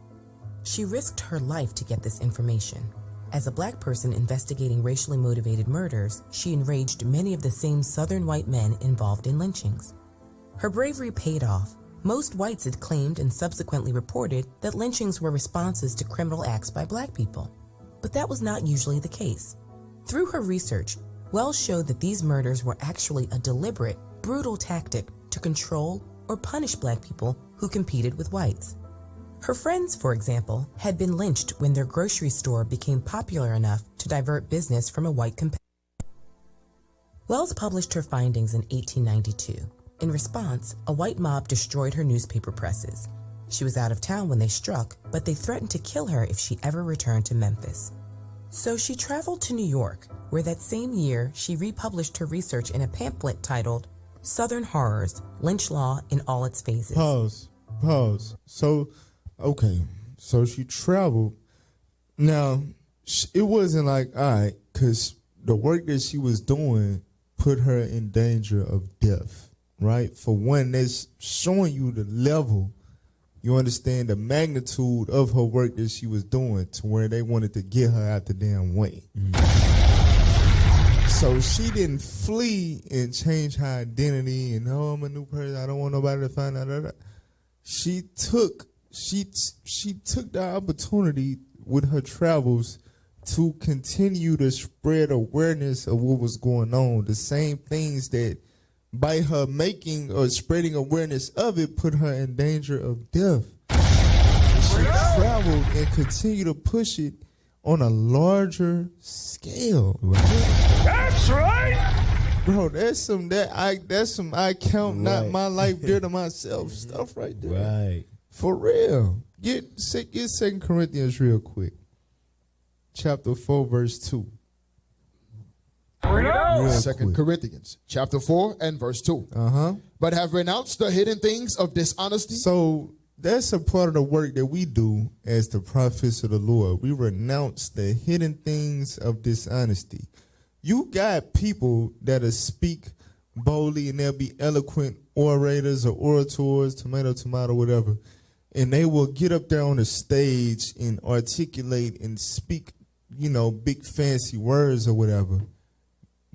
She risked her life to get this information. As a black person investigating racially motivated murders, she enraged many of the same Southern white men involved in lynchings. Her bravery paid off. Most whites had claimed and subsequently reported that lynchings were responses to criminal acts by black people. But that was not usually the case. Through her research, Wells showed that these murders were actually a deliberate, brutal tactic to control or punish black people who competed with whites. Her friends, for example, had been lynched when their grocery store became popular enough to divert business from a white competitor. Wells published her findings in 1892. In response, a white mob destroyed her newspaper presses. She was out of town when they struck, but they threatened to kill her if she ever returned to Memphis. So she traveled to New York, where that same year she republished her research in a pamphlet titled Southern Horrors, Lynch Law in All Its Phases. Pause. So, okay, so she traveled. Now, it wasn't like, all right, because the work that she was doing put her in danger of death, right? For one, that's showing you the level. You understand the magnitude of her work that she was doing to where they wanted to get her out the damn way. So she didn't flee and change her identity and, oh, I'm a new person, I don't want nobody to find out. She took the opportunity with her travels to continue to spread awareness of what was going on. The same things that by her making or spreading awareness of it put her in danger of death. She traveled and continued to push it on a larger scale. That's right. Bro, that's some I count not my life dear to myself stuff right there. Right. For real. Get 2 Corinthians real quick. Chapter 4, verse 2. Real 2 Corinthians chapter 4 and verse 2. But have renounced the hidden things of dishonesty. So that's a part of the work that we do as the prophets of the Lord. We renounce the hidden things of dishonesty. You got people that'll speak boldly and they'll be eloquent orators or orators, tomato, whatever. And they will get up there on the stage and articulate and speak, big fancy words or whatever.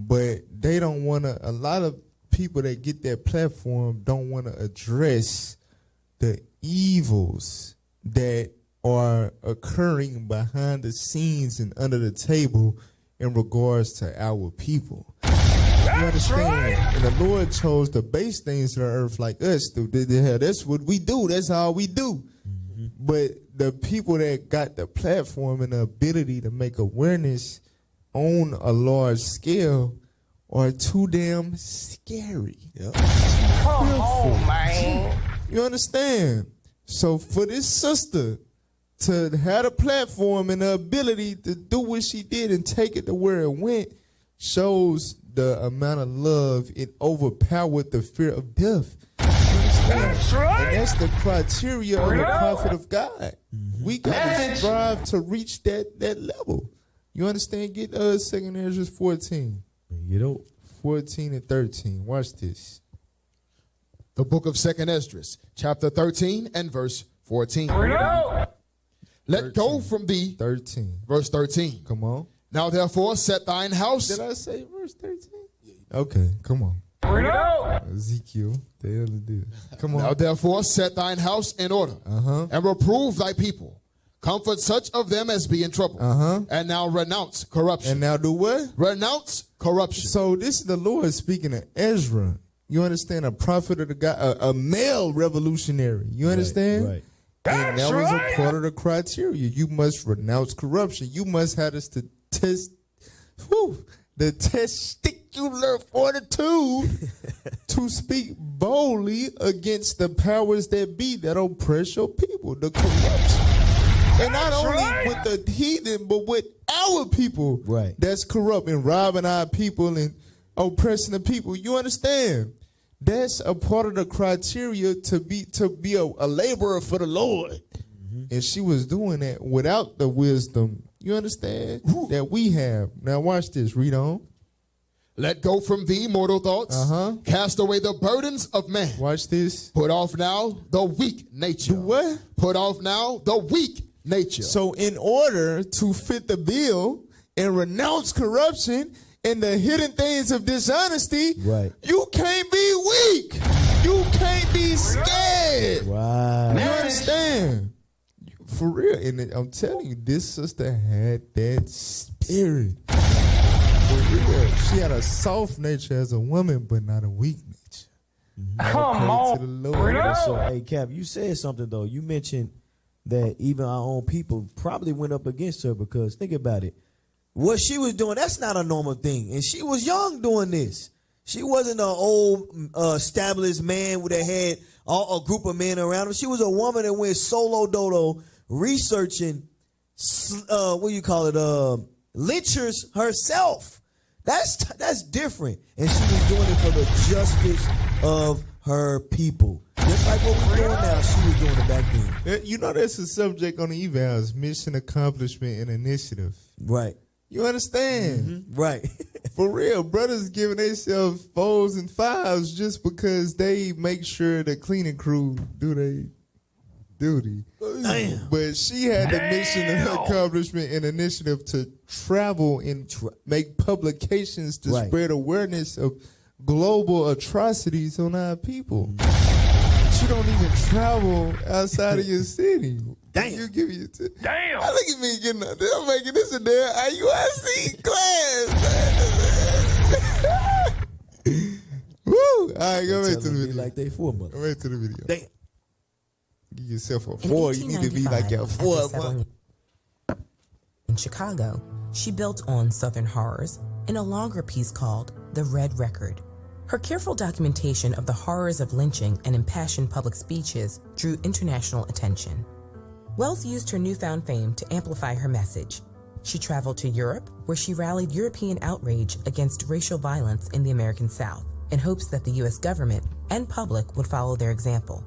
But they don't want to, a lot of people that get that platform don't want to address the evils that are occurring behind the scenes and under the table in regards to our people. You understand? Right. And the Lord chose the base things of the earth like us. That's what we do. That's all we do. But the people that got the platform and the ability to make awareness on a large scale are too damn scary. Yep. Come on, man. You understand? So for this sister to have a platform and the ability to do what she did and take it to where it went shows the amount of love it overpowered the fear of death. That's right. And that's the criteria of a prophet of God. We gotta strive to reach that level. You understand? Get 2 Ezra 14. You know, 14 and 13. Watch this. The book of 2 Ezra, chapter 13 and verse 14. Let go from thee. 13. Verse 13. Come on. Now therefore set thine house. Did I say verse 13? Okay, come on. Ezekiel, the hell it did. Come on. Now therefore set thine house in order, and reprove thy people. Comfort such of them as be in trouble. And now renounce corruption. And now do what? Renounce corruption. So this is the Lord speaking to Ezra. You understand? A prophet of the God, a male revolutionary. You understand? Right. And that was a part of the criteria. You must renounce corruption. You must have this to test, the testicular fortitude to speak boldly against the powers that be that oppress your people, the corruption. And not only with the heathen, but with our people that's corrupt and robbing our people and oppressing the people. You understand? That's a part of the criteria to be a laborer for the Lord. And she was doing that without the wisdom, you understand, that we have. Now watch this. Read on. Let go from thee mortal thoughts. Cast away the burdens of man. Watch this. Put off now the weak nature. Do what? Put off now the weak nature. So in order to fit the bill and renounce corruption and the hidden things of dishonesty, you can't be weak. You can't be scared. Wow. You understand? For real. And I'm telling you, this sister had that spirit. For real. She had a soft nature as a woman, but not a weak nature. Come on. To the Lord. So, hey, Cap, you said something, though. You mentioned that even our own people probably went up against her because, think about it, what she was doing, that's not a normal thing. And she was young doing this. She wasn't an old established man that had a group of men around her. She was a woman that went solo dolo researching, lynchers herself. That's different. And she was doing it for the justice of her people. Just like what we're doing now, she was doing it back then. You know, that's a subject on the evals, mission, accomplishment, and initiative. Right. You understand? Right. For real, brothers giving themselves 4s and 5s just because they make sure the cleaning crew do their duty. Damn. But she had the mission and accomplishment and initiative to travel and make publications to spread awareness of global atrocities on our people. You don't even travel outside of your city. Damn. You give me damn. Look at me getting up there. I'm making this a damn IUIC class. Woo! All right, go back to the video. Like they 4 months. Go back to the video. Damn. Give yourself a 4. You need to be like a 4. In Chicago, she built on Southern horrors in a longer piece called The Red Record. Her careful documentation of the horrors of lynching and impassioned public speeches drew international attention. Wells used her newfound fame to amplify her message. She traveled to Europe, where she rallied European outrage against racial violence in the American South, in hopes that the U.S. government and public would follow their example.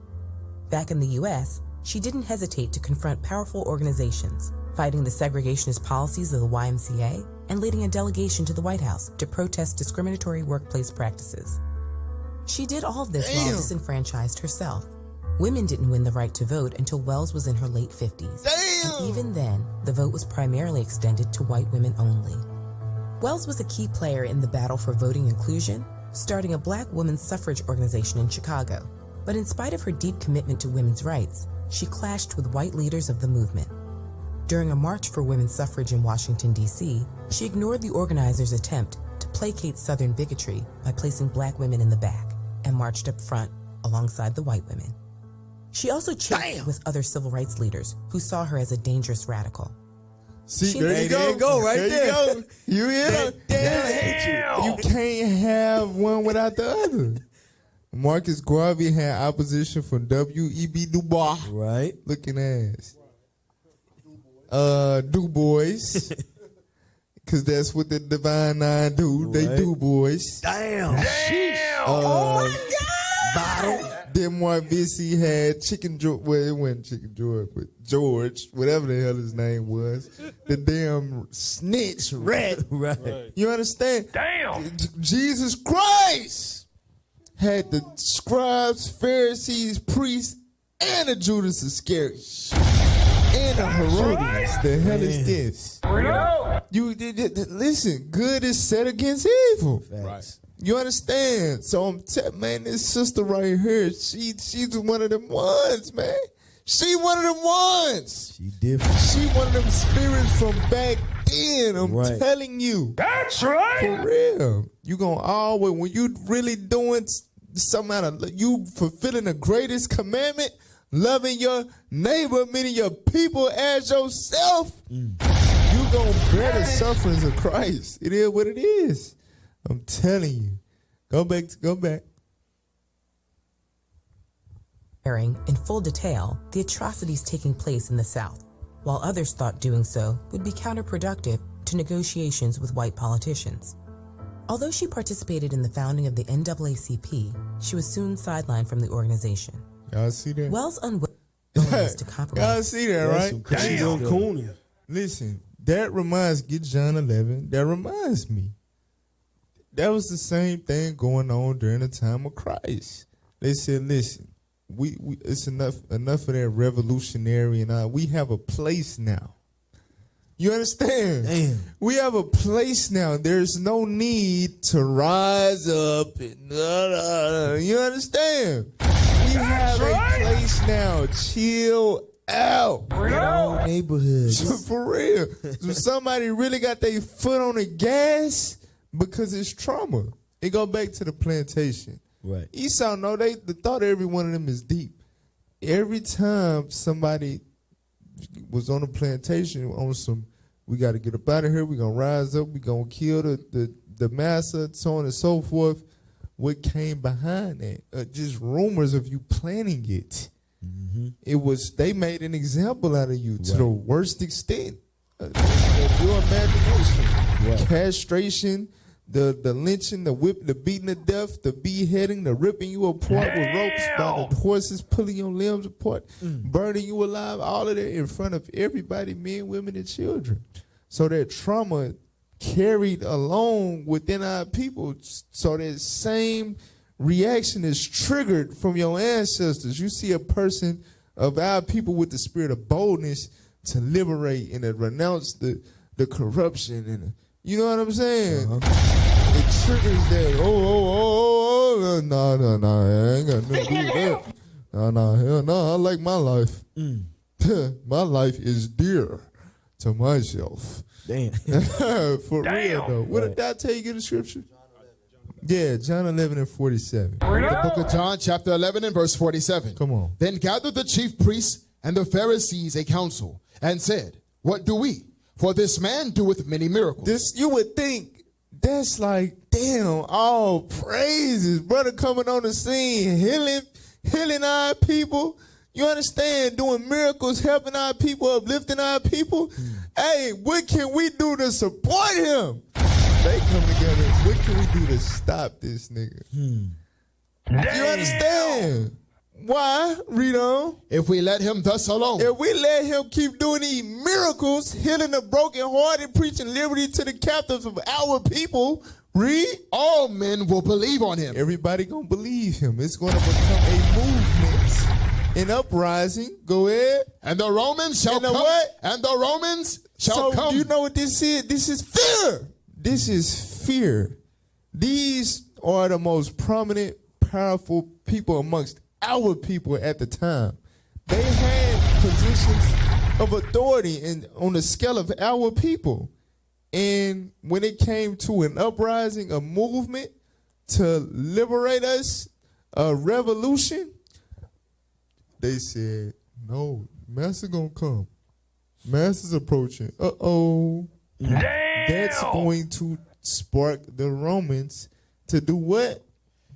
Back in the U.S., she didn't hesitate to confront powerful organizations, fighting the segregationist policies of the YMCA and leading a delegation to the White House to protest discriminatory workplace practices. She did all of this while disenfranchised herself. Women didn't win the right to vote until Wells was in her late 50s. And even then, the vote was primarily extended to white women only. Wells was a key player in the battle for voting inclusion, starting a black women's suffrage organization in Chicago. But in spite of her deep commitment to women's rights, she clashed with white leaders of the movement. During a march for women's suffrage in Washington, D.C., she ignored the organizers' attempt to placate Southern bigotry by placing black women in the back and marched up front alongside the white women. She also checked with other civil rights leaders who saw her as a dangerous radical. See, there you go, right there. You hear that? You can't have one without the other. Marcus Garvey had opposition from W.E.B. Du Bois. Right. Looking ass. Du Bois. Because that's what the Divine Nine do. Right. They do, boys. Damn. Oh, my God. Then Mark Vesey had Chicken George. Well, it wasn't Chicken George, but George, whatever the hell his name was. The damn snitch rat. Right. You understand? Damn. Jesus Christ had the scribes, Pharisees, priests, and the Judas Iscariot. And the Herodians. The hell is this? You listen, good is set against evil. Facts. You understand? So I'm man, this sister right here, she's one of them ones, man. She one of them ones. She different. She one of them spirits from back then. I'm telling you. That's right. For real. You gonna always, when you really doing something out of, you fulfilling the greatest commandment, loving your neighbor, meaning your people as yourself, you gonna bear the sufferings of Christ. It is what it is. I'm telling you. Go back. Sharing in full detail the atrocities taking place in the South, while others thought doing so would be counterproductive to negotiations with white politicians. Although she participated in the founding of the NAACP, she was soon sidelined from the organization. Y'all see that? Wells' unwillingness to compromise. Y'all see that, right? Damn. Listen, get John 11, that reminds me. That was the same thing going on during the time of Christ. They said, listen, we it's enough of that revolutionary and we have a place now. You understand? Damn. We have a place now. There's no need to rise up and you understand? We have a place now. Chill out. Neighborhood. For real. So somebody really got their foot on the gas because it's trauma. It go back to the plantation. Right. Esau, no, the thought of every one of them is deep. Every time somebody was on a plantation on some, we got to get up out of here, we're going to rise up, we're going to kill the master, so on and so forth. What came behind that? Just rumors of you planning it. Mm-hmm. It was, they made an example out of you to the worst extent. Your imagination. Right. Castration, the lynching, the whip, the beating to death, the beheading, the ripping you apart with ropes by the horses, pulling your limbs apart, burning you alive, all of that in front of everybody, men, women, and children. So that trauma carried along within our people, so that same reaction is triggered from your ancestors. You see a person of our people with the spirit of boldness to liberate and to renounce the corruption and you know what I'm saying? It triggers that. No, I ain't got nothing to do with that. No, hell no, I like my life. My life is dear to myself. Damn. For real though. What did that tell you in the scripture? Yeah, John 11 and 47. The book of John, chapter 11 and verse 47. Come on. Then gathered the chief priests and the Pharisees a council and said, what do we? For this man doeth many miracles. This, you would think, that's like, damn, all praises. Brother coming on the scene, healing our people. You understand? Doing miracles, helping our people, uplifting our people. Hey, what can we do to support him? They come together. What can we do to stop this nigga? You understand? Why? Read on. If we let him thus alone. If we let him keep doing these miracles, healing the brokenhearted, preaching liberty to the captives of our people, read. All men will believe on him. Everybody gonna believe him. It's gonna become a movement, an uprising. Go ahead. And the Romans shall come. What? And the Romans shall come. Do you know what this is? This is fear. This is fear. These are the most prominent, powerful people amongst our people at the time. They had positions of authority on the scale of our people. And when it came to an uprising, a movement to liberate us, a revolution, they said, no, Master gonna come. Master's approaching. Uh-oh. Damn! That's going to spark the Romans to do what?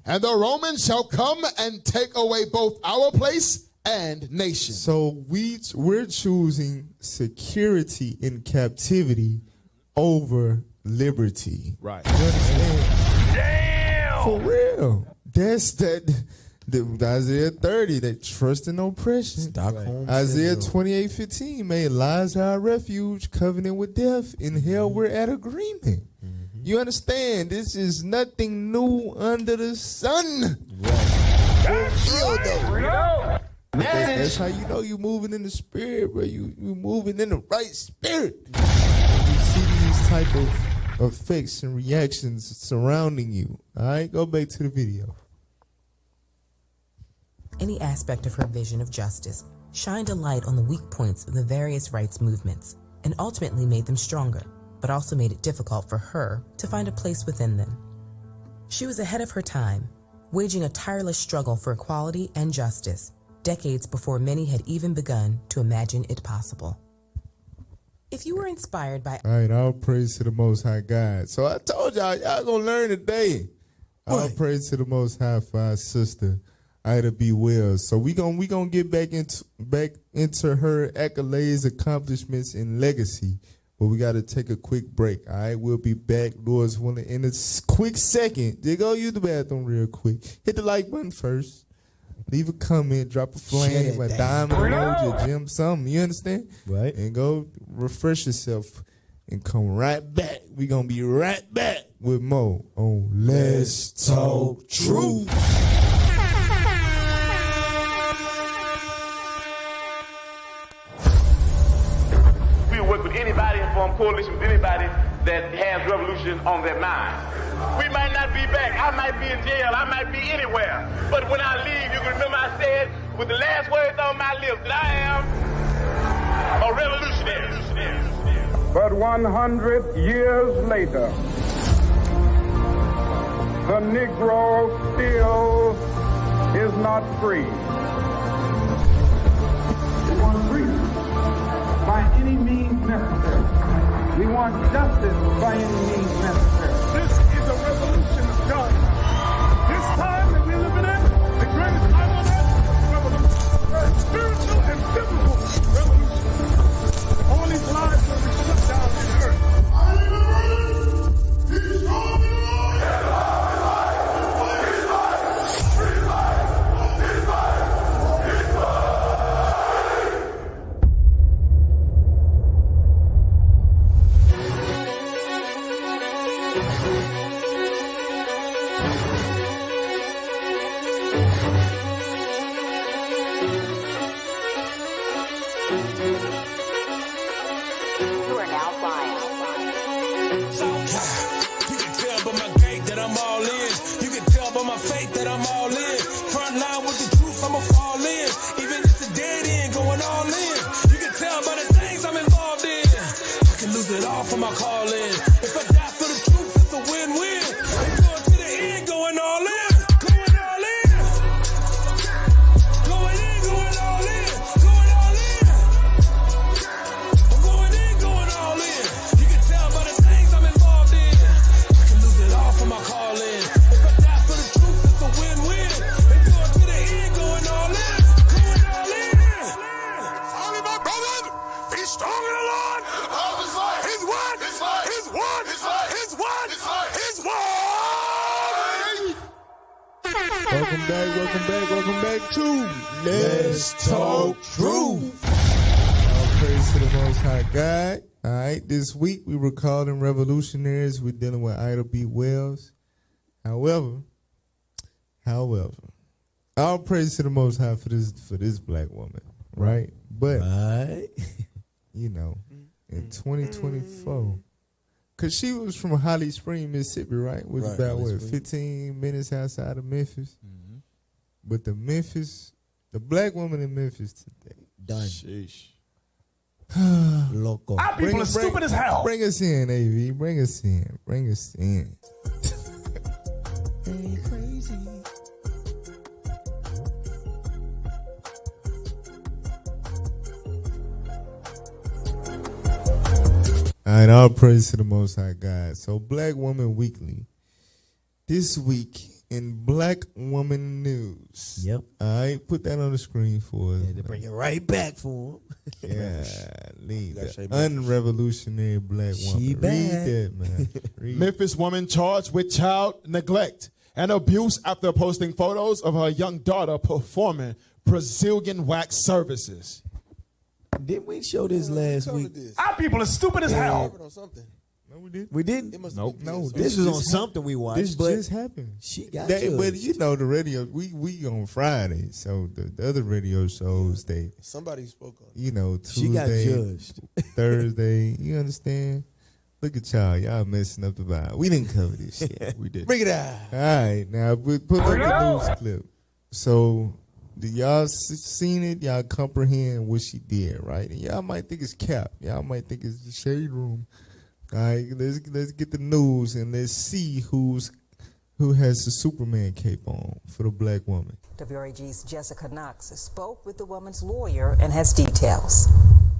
And the Romans shall come and take away both our place and nation. So we're choosing security in captivity over liberty. Right. You understand? Damn! For real. That's the Isaiah 30, that trust in oppression. Stockholm Isaiah syndrome. 28:15, may lies our refuge, covenant with death. In hell we're at agreement. You understand? This is nothing new under the sun. That's how you know you moving in the spirit, bro. You moving in the right spirit. You see these type of effects and reactions surrounding you. All right, go back to the video. Any aspect of her vision of justice shined a light on the weak points of the various rights movements and ultimately made them stronger, but also made it difficult for her to find a place within them. She was ahead of her time, waging a tireless struggle for equality and justice, decades before many had even begun to imagine it possible. If you were inspired by... All right, all praise to the Most High God. So I told y'all gonna learn today. All praise to the Most High for our sister, Ida B. Wells. So we gonna get back into her accolades, accomplishments, and legacy. But we got to take a quick break. All right, we'll be back, Lord's willing, in a quick second. Just go use the bathroom real quick. Hit the like button first. Leave a comment, drop a flame, a diamond emoji, a gem, something. You understand? Right. And go refresh yourself and come right back. We gonna be right back with more on Let's Talk Truth. Work with anybody and form coalition with anybody that has revolution on their mind. We might not be back. I might be in jail. I might be anywhere. But when I leave, you can remember I said with the last words on my lips that I am a revolutionary. But 100 years later, the Negro still is not free. We want freedom by any means necessary. We want justice by any means necessary. This is a revolution of God. This time that we're living in, the greatest time on earth, revolution. Spiritual and biblical revolution. All these lives will be shut down in earth. Welcome back to Let's Talk Truth. All praise to the Most High God. All right, this week we were calling Revolutionaries. We're dealing with Ida B. Wells. However, all praise to the Most High for this black woman, right? But you know, in 2024. Because she was from Holly Springs, Mississippi, right? Which is about, 15 minutes outside of Memphis? Mm-hmm. But the black woman in Memphis today. Done. Sheesh. Loco. Our people are stupid as hell. Bring us in, AV. Bring us in. Ain't crazy. All right, all praise to the Most High God. So, Black Woman Weekly. This week in Black Woman News. Yep. All right, put that on the screen for us. Yeah, they bring it right back for him. Yeah, leave the unrevolutionary Black woman. She Read bad. that, man. Read. Memphis woman charged with child neglect and abuse after posting photos of her young daughter performing Brazilian wax services. Didn't we show this last week? Our people are stupid as hell. No, we didn't. We didn't? Nope. No, This was on something we watched. This but just happened. She got But judged. you know the radio, we on Friday, so the other radio shows they Somebody spoke on it. you know She got Tuesday, judged. Thursday. You understand? Look at y'all messing up the vibe. We didn't cover this shit. We did. Bring it out. All right, now put up the news clip. So, do y'all seen it? Y'all comprehend what she did, right? And y'all might think it's cap. Y'all might think it's the shade room. All right, let's get the news and let's see who has the Superman cape on for the Black woman. WRAG's Jessica Knox spoke with the woman's lawyer and has details.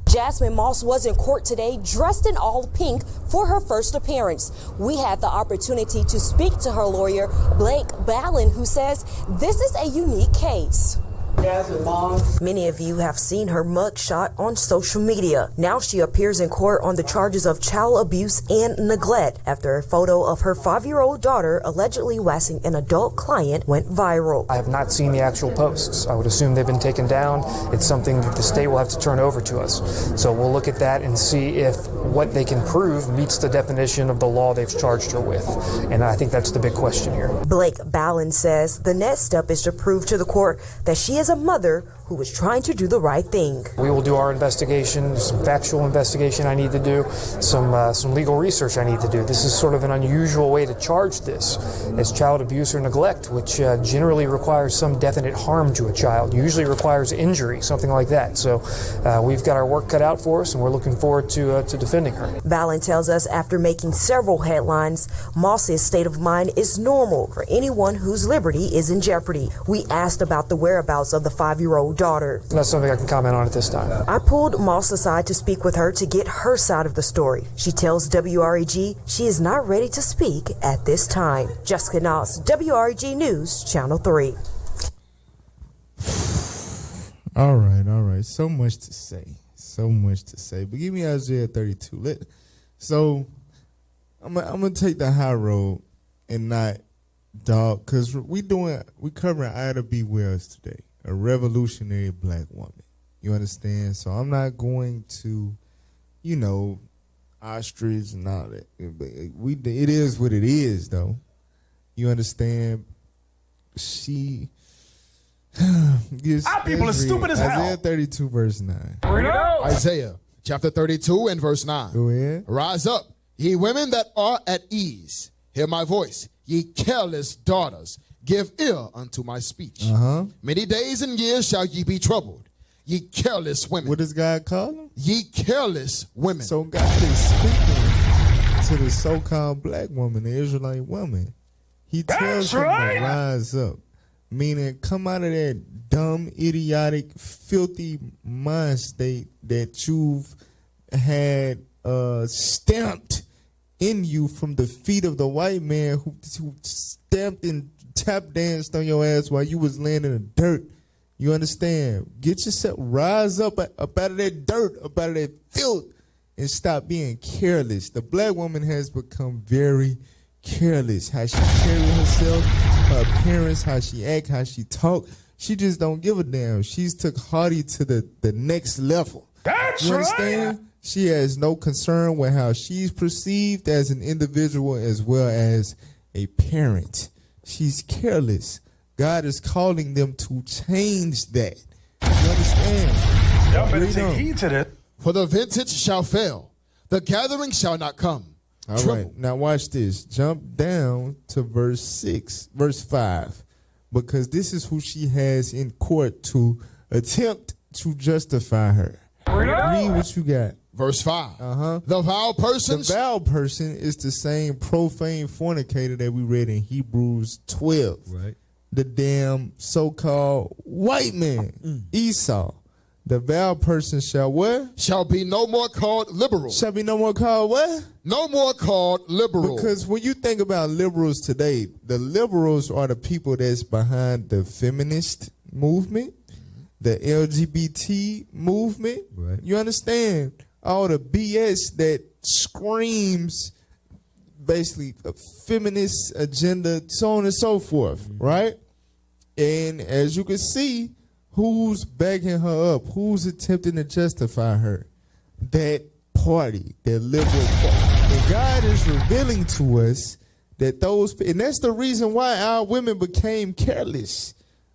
Jasmine Moss was in court today dressed in all pink for her first appearance. We had the opportunity to speak to her lawyer, Blake Ballin, who says this is a unique case. Jasmine Moss. Many of you have seen her mugshot on social media. Now she appears in court on the charges of child abuse and neglect after a photo of her 5-year-old daughter allegedly waxing an adult client went viral. I have not seen the actual posts. I would assume they've been taken down. It's something that the state will have to turn over to us. So we'll look at that and see if what they can prove meets the definition of the law they've charged her with. And I think that's the big question here. Blake Ballin says the next step is to prove to the court that she is a mother who was trying to do the right thing. We will do our investigation, some factual investigation I need to do, some legal research I need to do. This is sort of an unusual way to charge this as child abuse or neglect, which generally requires some definite harm to a child, usually requires injury, something like that. So we've got our work cut out for us, and we're looking forward to defending her. Ballin tells us after making several headlines, Moss's state of mind is normal for anyone whose liberty is in jeopardy. We asked about the whereabouts of the 5-year-old daughter. That's something I can comment on at this time. I pulled Moss aside to speak with her to get her side of the story. She tells WREG she is not ready to speak at this time. Jessica Knox, WREG News, Channel 3. All right. So much to say. But give me Isaiah 32. So I'm gonna take the high road and not dog, because we covering Ida B. Wells today, a revolutionary Black woman. You understand? So I'm not going to, ostrich and all that. It is what it is, though. You understand? She. Our people are stupid as hell. Isaiah 32 verse 9. Isaiah chapter 32 and verse 9. Go ahead. Rise up, ye women that are at ease. Hear my voice, ye careless daughters. Give ear unto my speech. Many days and years shall ye be troubled, ye careless women. What does God call them? Ye careless women. So God is speaking to the so-called Black woman, the Israelite woman. He tells them to rise up. Meaning, come out of that dumb, idiotic, filthy mind state that you've had stamped in you from the feet of the white man who stamped and tap danced on your ass while you was laying in the dirt. You understand? Get yourself, rise up out of that dirt, up out of that filth, and stop being careless. The Black woman has become very careless. How she carry herself, her appearance, how she act, how she talk. She just don't give a damn. She's took Hardy to the next level. You understand? She has no concern with how she's perceived as an individual as well as a parent. She's careless. God is calling them to change that. You understand? Y'all better take heed to that. For the vintage shall fail, the gathering shall not come. All right, now watch this. Jump down to verse 5, because this is who she has in court to attempt to justify her. Read what you got. Verse 5. The vile person. The vile person is the same profane fornicator that we read in Hebrews 12. Right. The damn so-called white man, Esau. The vowed person shall what? Shall be no more called liberal. Shall be no more called what? No more called liberal. Because when you think about liberals today, the liberals are the people that's behind the feminist movement, the LGBT movement. Right. You understand? All the BS that screams basically a feminist agenda, so on and so forth, right? And as you can see, who's backing her up? Who's attempting to justify her? That party, that liberal party. And God is revealing to us that those, and that's the reason why our women became careless,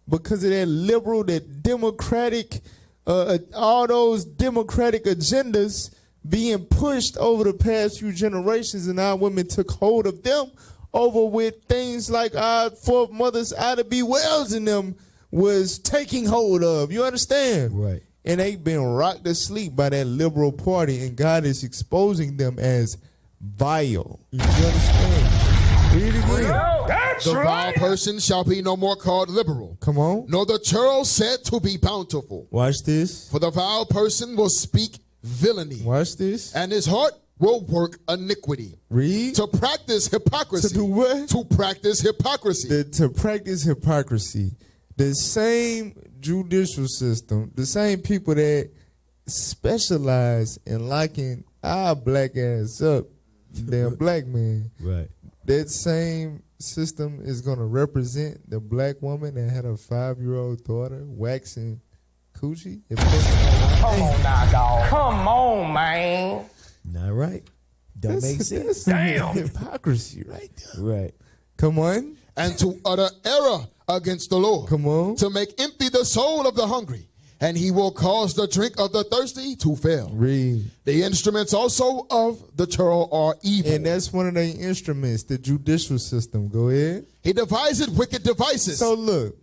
because of that liberal, that democratic, all those democratic agendas being pushed over the past few generations, and our women took hold of them over with things like our foremothers, Ida B. Wells and them was taking hold of. You understand? Right. And they've been rocked to sleep by that liberal party, and God is exposing them as vile. You understand? Read it again. That's the vile person shall be no more called liberal. Come on. Nor the churl said to be bountiful. Watch this. For the vile person will speak villainy. Watch this. And his heart will work iniquity. Read. To practice hypocrisy. To do what? To practice hypocrisy. To practice hypocrisy. The same judicial system, the same people that specialize in locking our black ass up, damn black man. Right. That same system is going to represent the black woman that had a 5-year-old daughter waxing coochie. Come on now, dog. Come on, man. Not right. Don't make sense. Damn. Hypocrisy right there. Right. Come on. And to utter error against the Lord. Come on. To make empty the soul of the hungry. And he will cause the drink of the thirsty to fail. Read. The instruments also of the churl are evil. And that's one of the instruments, the judicial system. Go ahead. He devised wicked devices. So look,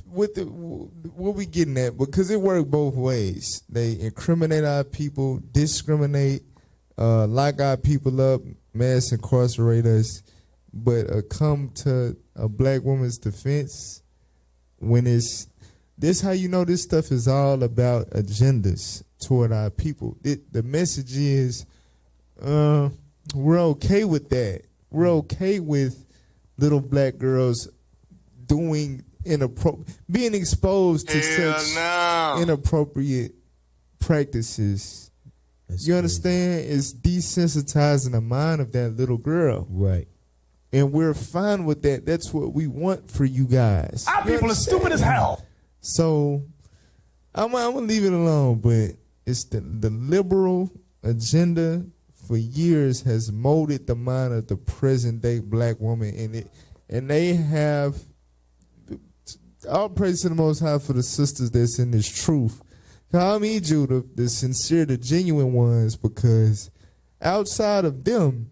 with what we getting at, because it worked both ways. They incriminate our people, discriminate, lock our people up, mass incarcerate us, but come to a black woman's defense when it's this. How you know this stuff is all about agendas toward our people. The message is we're okay with that. We're okay with little black girls doing being exposed to such inappropriate practices. You understand? It's desensitizing the mind of that little girl. Right. And we're fine with that. That's what we want for you guys. Our people are stupid as hell. So I'm gonna leave it alone, but it's the liberal agenda for years has molded the mind of the present day black woman, and they have all praise to the Most High for the sisters that's in this truth. I need you, the sincere, the genuine ones, because outside of them,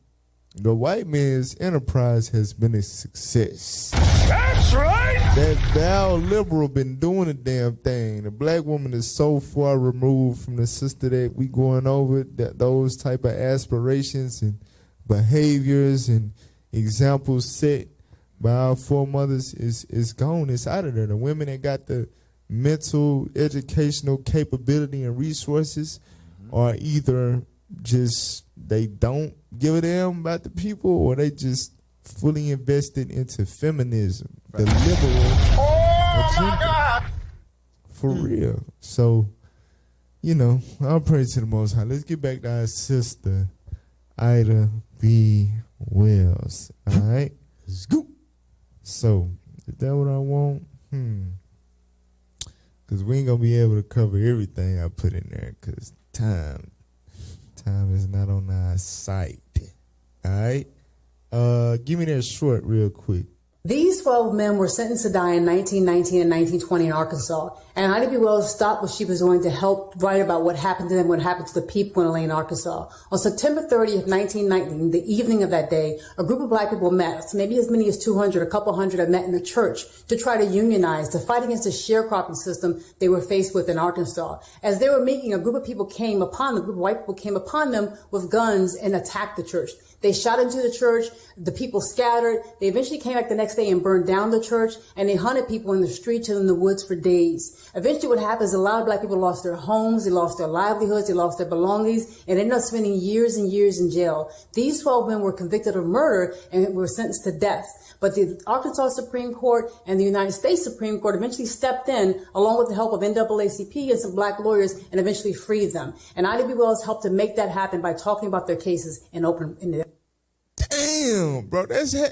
the white man's enterprise has been a success. That's right. That thou liberal been doing a damn thing. The black woman is so far removed from the sister that we going over, that those type of aspirations and behaviors and examples set by our foremothers is gone. It's out of there. The women that got the mental, educational capability and resources are either just they don't give a damn about the people, or they just fully invested into feminism, the liberal agenda. For real. So, I'll pray to the Most High. Let's get back to our sister, Ida B. Wells. All right? Scoop. So, is that what I want? Because we ain't going to be able to cover everything I put in there, because time is not on our site. All right? Give me that short real quick. These 12 men were sentenced to die in 1919 and 1920 in Arkansas. And Ida B. Wells stopped what she was doing to help write about what happened to them, what happened to the people in Elaine, Arkansas. On September 30th, 1919, the evening of that day, a group of black people met. So maybe as many as 200, a couple hundred have met in a church to try to unionize, to fight against the sharecropping system they were faced with in Arkansas. As they were meeting, a group of white people came upon them with guns and attacked the church. They shot into the church. The people scattered. They eventually came back the next day and burned down the church, and they hunted people in the streets and in the woods for days. Eventually what happens, a lot of black people lost their homes, they lost their livelihoods, they lost their belongings, and ended up spending years and years in jail. These 12 men were convicted of murder and were sentenced to death. But the Arkansas Supreme Court and the United States Supreme Court eventually stepped in, along with the help of NAACP and some black lawyers, and eventually freed them. And Ida B. Wells helped to make that happen by talking about their cases in the Damn, bro,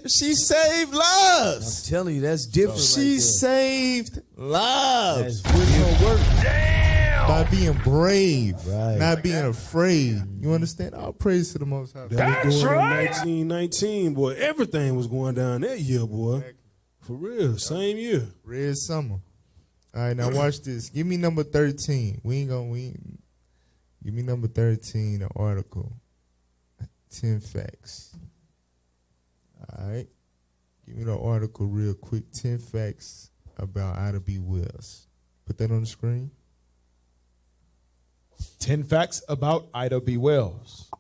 she saved lives. I'm telling you, that's different. She saved lives. That's really her work. Damn. By being brave, not being afraid. You understand? All praise to the Most High. That was going in 1919, boy. Everything was going down that year, boy. For real, same year. Red summer. All right, now watch this. Give me number 13. Give me number 13, the article. 10 facts. All right. Give me the article real quick. 10 facts about Ida B. Wells. Put that on the screen. 10 facts about Ida B. Wells.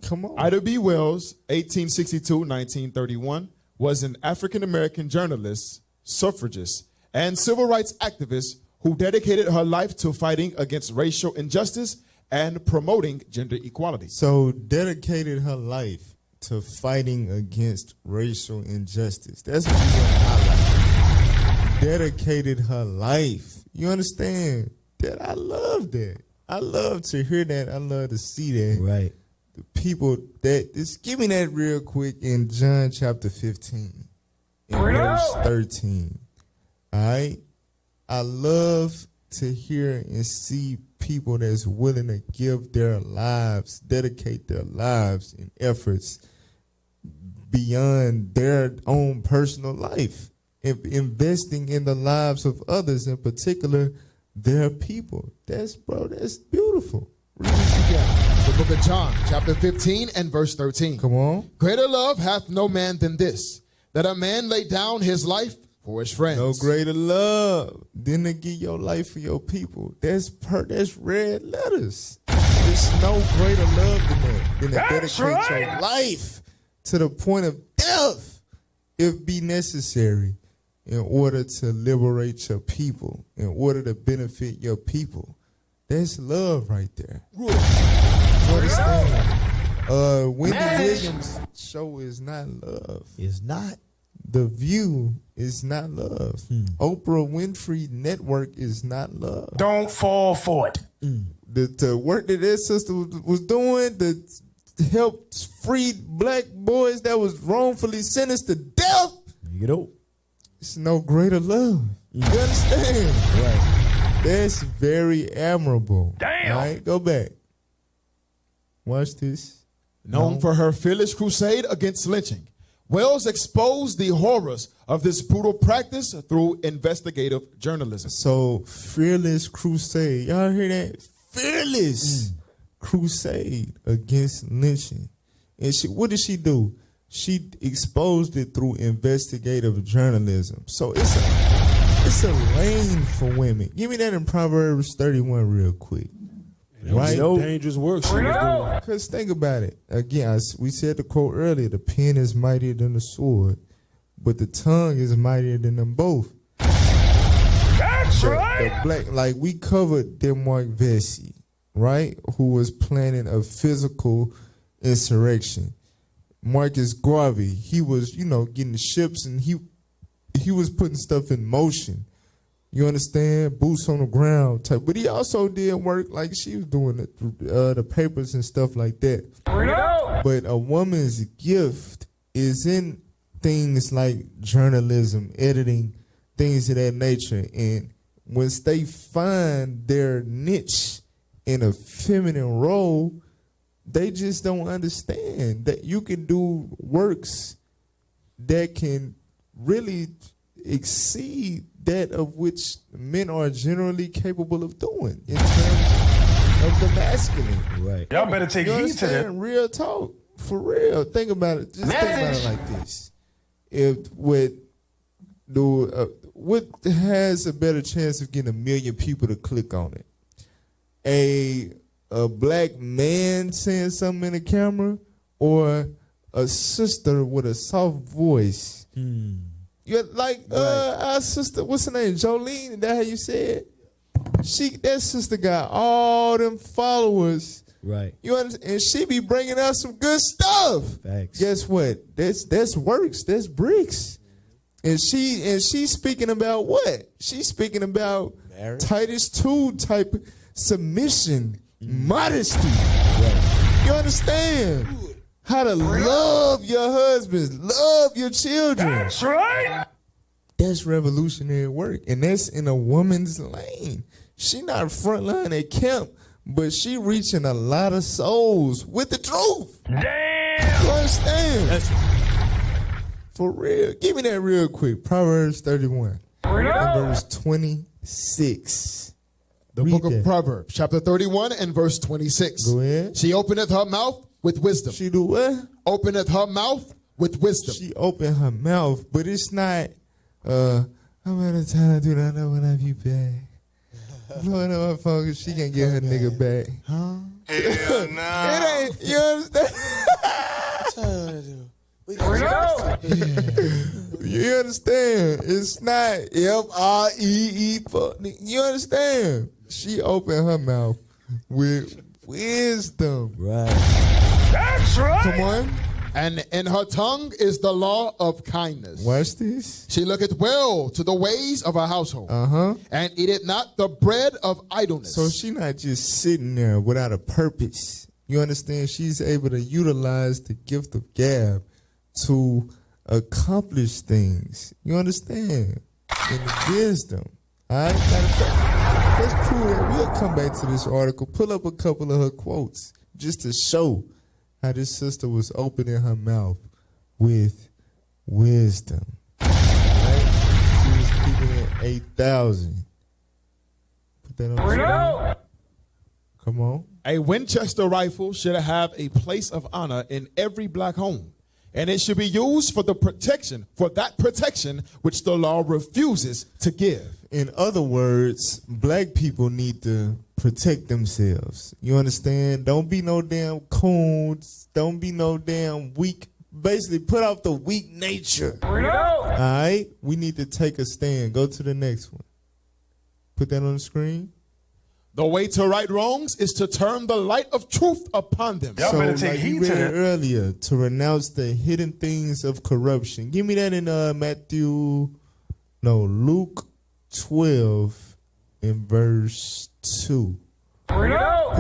Come on. Ida B. Wells, 1862-1931, was an African-American journalist, suffragist, and civil rights activist who dedicated her life to fighting against racial injustice and promoting gender equality. So dedicated her life to fighting against racial injustice. That's what you want to highlight. Dedicated her life. You understand? That I love that. I love to hear that. I love to see that. Right. The people that, just give me that real quick in John chapter 15, in verse 13. All right? I love to hear and see people that's willing to give their lives, dedicate their lives and efforts beyond their own personal life, investing in the lives of others, in particular their people. That's beautiful. Read what you got. The book of John, chapter 15 and verse 13. Come on. Greater love hath no man than this, that a man lay down his life for his friends. No greater love than to give your life for your people. That's red letters. There's no greater love than to dedicate your life to the point of death, if be necessary, in order to liberate your people, in order to benefit your people. That's love right there. You understand? Wendy Williams' show is not love. It's not. The View is not love. Oprah Winfrey Network is not love. Don't fall for it. The work that their sister was doing to help free black boys that was wrongfully sentenced to death. You know, it's no greater love. You understand? Right. That's very admirable. Damn. All right, go back. Watch this. Known for her fearless crusade against lynching, Wells exposed the horrors of this brutal practice through investigative journalism. So, fearless crusade. Y'all hear that? Fearless crusade against lynching. And what did she do? She exposed it through investigative journalism. So it's a lane for women. Give me that in Proverbs 31 real quick. Right? Dangerous work she was doing. Because think about it. Again, we said the quote earlier, the pen is mightier than the sword, but the tongue is mightier than them both. That's right. Like we covered Demark Vesey, right? Who was planning a physical insurrection. Marcus Garvey, he was, getting the ships, and he was putting stuff in motion. You understand? Boots on the ground type. But he also did work like she was doing the papers and stuff like that. But a woman's gift is in things like journalism, editing, things of that nature. And once they find their niche in a feminine role, they just don't understand that you can do works that can really exceed that of which men are generally capable of doing in terms of the masculine. Right. Y'all better take heed to that. Real talk. For real. Think about it. Just think about it like this. What has a better chance of getting 1 million people to click on it? a black man saying something in the camera or a sister with a soft voice. You're like our sister, what's her name? Jolene, is that how you said? That sister got all them followers. Right. You understand? And she be bringing out some good stuff. Facts. Guess what? That's works. That's bricks. And she's speaking about what? She's speaking about marriage? Titus 2 type submission, modesty. Right. You understand? How to love your husbands, love your children. That's right. That's revolutionary work, and that's in a woman's lane. She not frontline at camp, but she reaching a lot of souls with the truth. Damn. You understand? For real. Give me that real quick. Proverbs 31, and verse 26. The book of Proverbs, chapter 31 and verse 26. Go ahead. She openeth her mouth with wisdom. She do what? Openeth her mouth with wisdom. She opened her mouth, but it's not, I'm out of time, I do not know when I be back. Blowing up her phone because she can't get her nigga back. Huh? Hell no. It ain't, you understand? You understand? It's not F-R-E-E. You understand? She opened her mouth with wisdom. Right. That's right. Come on. And in her tongue is the law of kindness. Watch this. She looketh well to the ways of her household. Uh-huh. And eateth not the bread of idleness. So she not just sitting there without a purpose. You understand? She's able to utilize the gift of gab to accomplish things. You understand? And wisdom. All right? Matter of fact, let's prove that. We'll come back to this article, pull up a couple of her quotes just to show how this sister was opening her mouth with wisdom. Right? She was keeping it 8,000. Put that on the screen. Come on. A Winchester rifle should have a place of honor in every black home. And it should be used for that protection which the law refuses to give. In other words, black people need to protect themselves. You understand? Don't be no damn coons. Don't be no damn weak. Basically, put off the weak nature. All right? We need to take a stand. Go to the next one. Put that on the screen. The way to right wrongs is to turn the light of truth upon them. Y'all better take heed to that. Earlier, to renounce the hidden things of corruption. Give me that in Luke 12 in verse 2. Put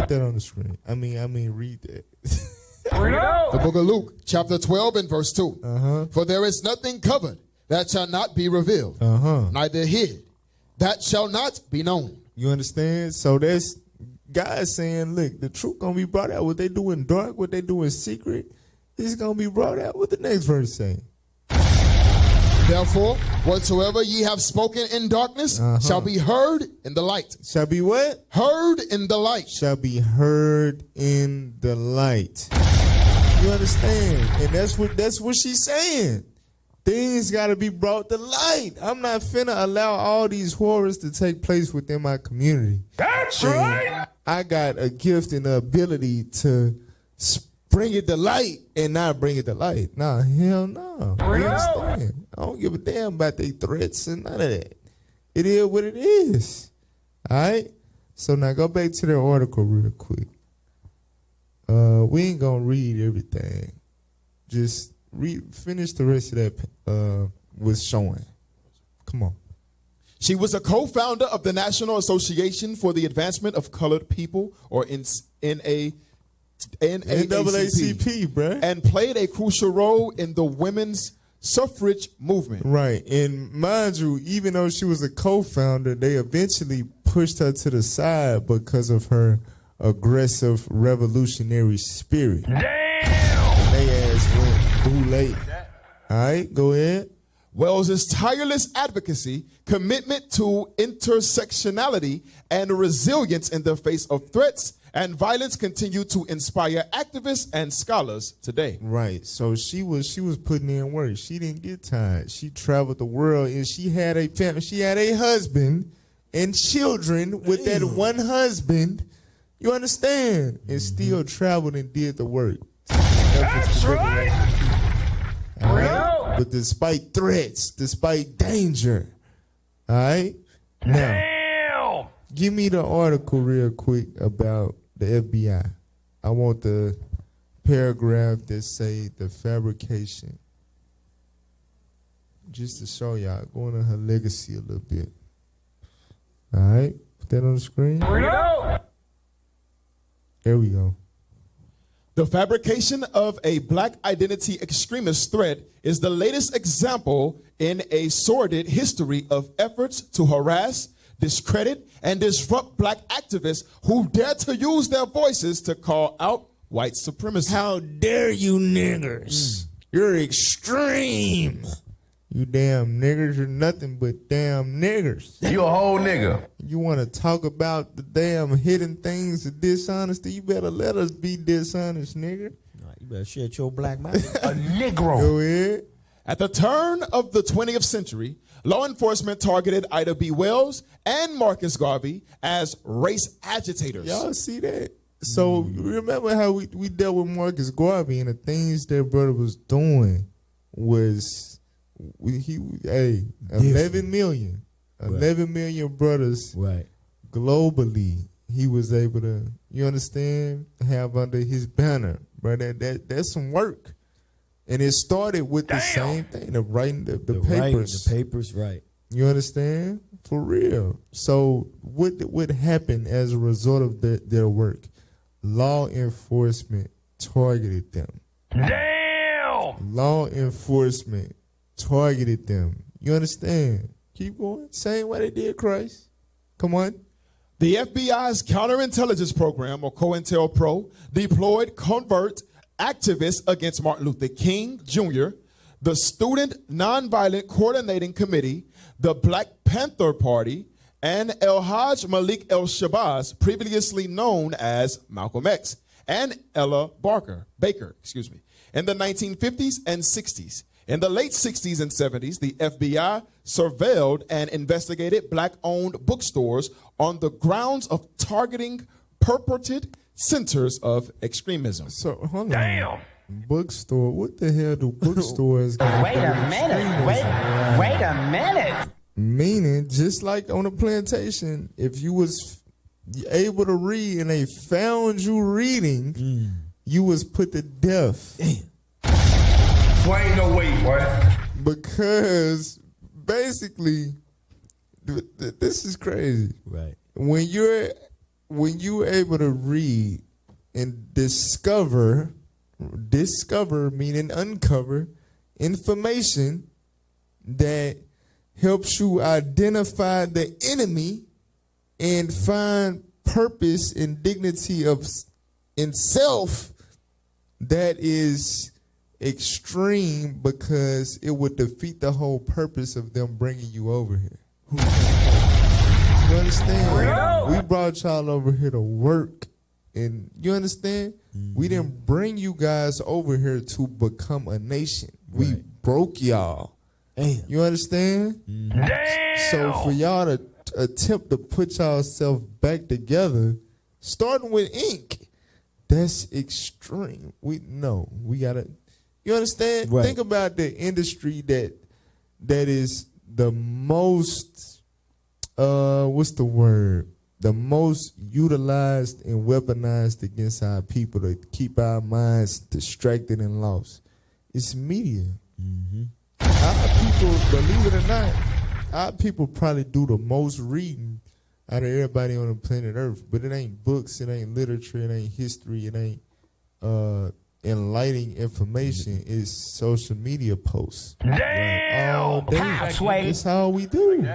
that on the screen. I mean, read that. The book of Luke, chapter 12 and verse 2. For there is nothing covered that shall not be revealed, neither hid that shall not be known. You understand? So that's God saying, look, the truth going to be brought out. What they do in dark, what they do in secret, is going to be brought out. What the next verse saying? Therefore, whatsoever ye have spoken in darkness shall be heard in the light. Shall be what? Heard in the light. Shall be heard in the light. You understand? And that's what she's saying. Things got to be brought to light. I'm not finna allow all these horrors to take place within my community. That's right. I got a gift and the ability to bring it to light and not bring it to light. Nah, hell no. You understand? I don't give a damn about their threats and none of that. It is what it is. All right? So now go back to the article real quick. We ain't going to read everything. Just finish the rest of that was showing. Come on. She was a co-founder of the National Association for the Advancement of Colored People, or NAACP, bruh. And played a crucial role in the women's suffrage movement. Right. And mind you, even though she was a co-founder, they eventually pushed her to the side because of her aggressive revolutionary spirit. Damn! And they ass went too late. All right, go ahead. Wells's tireless advocacy, commitment to intersectionality, and resilience in the face of threats and violence continue to inspire activists and scholars today. Right. So she was putting in work. She didn't get tired. She traveled the world, and she had a family. She had a husband and children with that one husband. You understand? And still traveled and did the work. That's right. All right? But despite threats, despite danger, all right? Now, give me the article real quick about the FBI. I want the paragraph that say the fabrication. Just to show y'all, going on her legacy a little bit. All right? Put that on the screen. There we go. The fabrication of a black identity extremist threat is the latest example in a sordid history of efforts to harass, discredit, and disrupt black activists who dare to use their voices to call out white supremacy. How dare you niggers? You're extreme. You damn niggers, you're nothing but damn niggers. You a whole nigga. You want to talk about the damn hidden things of dishonesty? You better let us be dishonest, nigger. You better shut your black mouth. A Negro. Go ahead. At the turn of the 20th century, law enforcement targeted Ida B. Wells and Marcus Garvey as race agitators. Y'all see that? So remember how we dealt with Marcus Garvey, and the things that brother was doing was 11 million brothers globally he was able to, you understand, have under his banner, brother. That's some work. And it started with the same thing of writing the papers. The papers, right. You understand? For real. So what happened as a result of their work? Law enforcement targeted them. Damn! Law enforcement targeted them. You understand? Keep going. Same way they did Christ. Come on. The FBI's counterintelligence program, or COINTELPRO, deployed covert activists against Martin Luther King Jr., the Student Nonviolent Coordinating Committee, the Black Panther Party, and El-Hajj Malik El-Shabazz, previously known as Malcolm X, and Ella Baker, in the 1950s and 60s. In the late 60s and 70s, the FBI surveilled and investigated black-owned bookstores on the grounds of targeting purported centers of extremism. So, hold on. Bookstore? What the hell do bookstores got? Wait a minute. Meaning, just like on a plantation, if you was able to read and they found you reading, you was put to death. Boy, ain't no way, boy. Because basically, this is crazy. Right. When you're able to read and discover meaning uncover information that helps you identify the enemy and find purpose and dignity in self, that is extreme, because it would defeat the whole purpose of them bringing you over here. You understand? We brought y'all over here to work, and you understand? We didn't bring you guys over here to become a nation. We broke y'all. Damn. You understand? Damn. So for y'all to attempt to put yourself back together, starting with ink, that's extreme. We gotta. You understand? Right. Think about the industry that is the most, what's the word? The most utilized and weaponized against our people to keep our minds distracted and lost. It's media. Our people, believe it or not, our people probably do the most reading out of everybody on the planet Earth. But it ain't books, it ain't literature, it ain't history, it ain't enlightening information. It's social media posts. Damn! All day. That's how we do.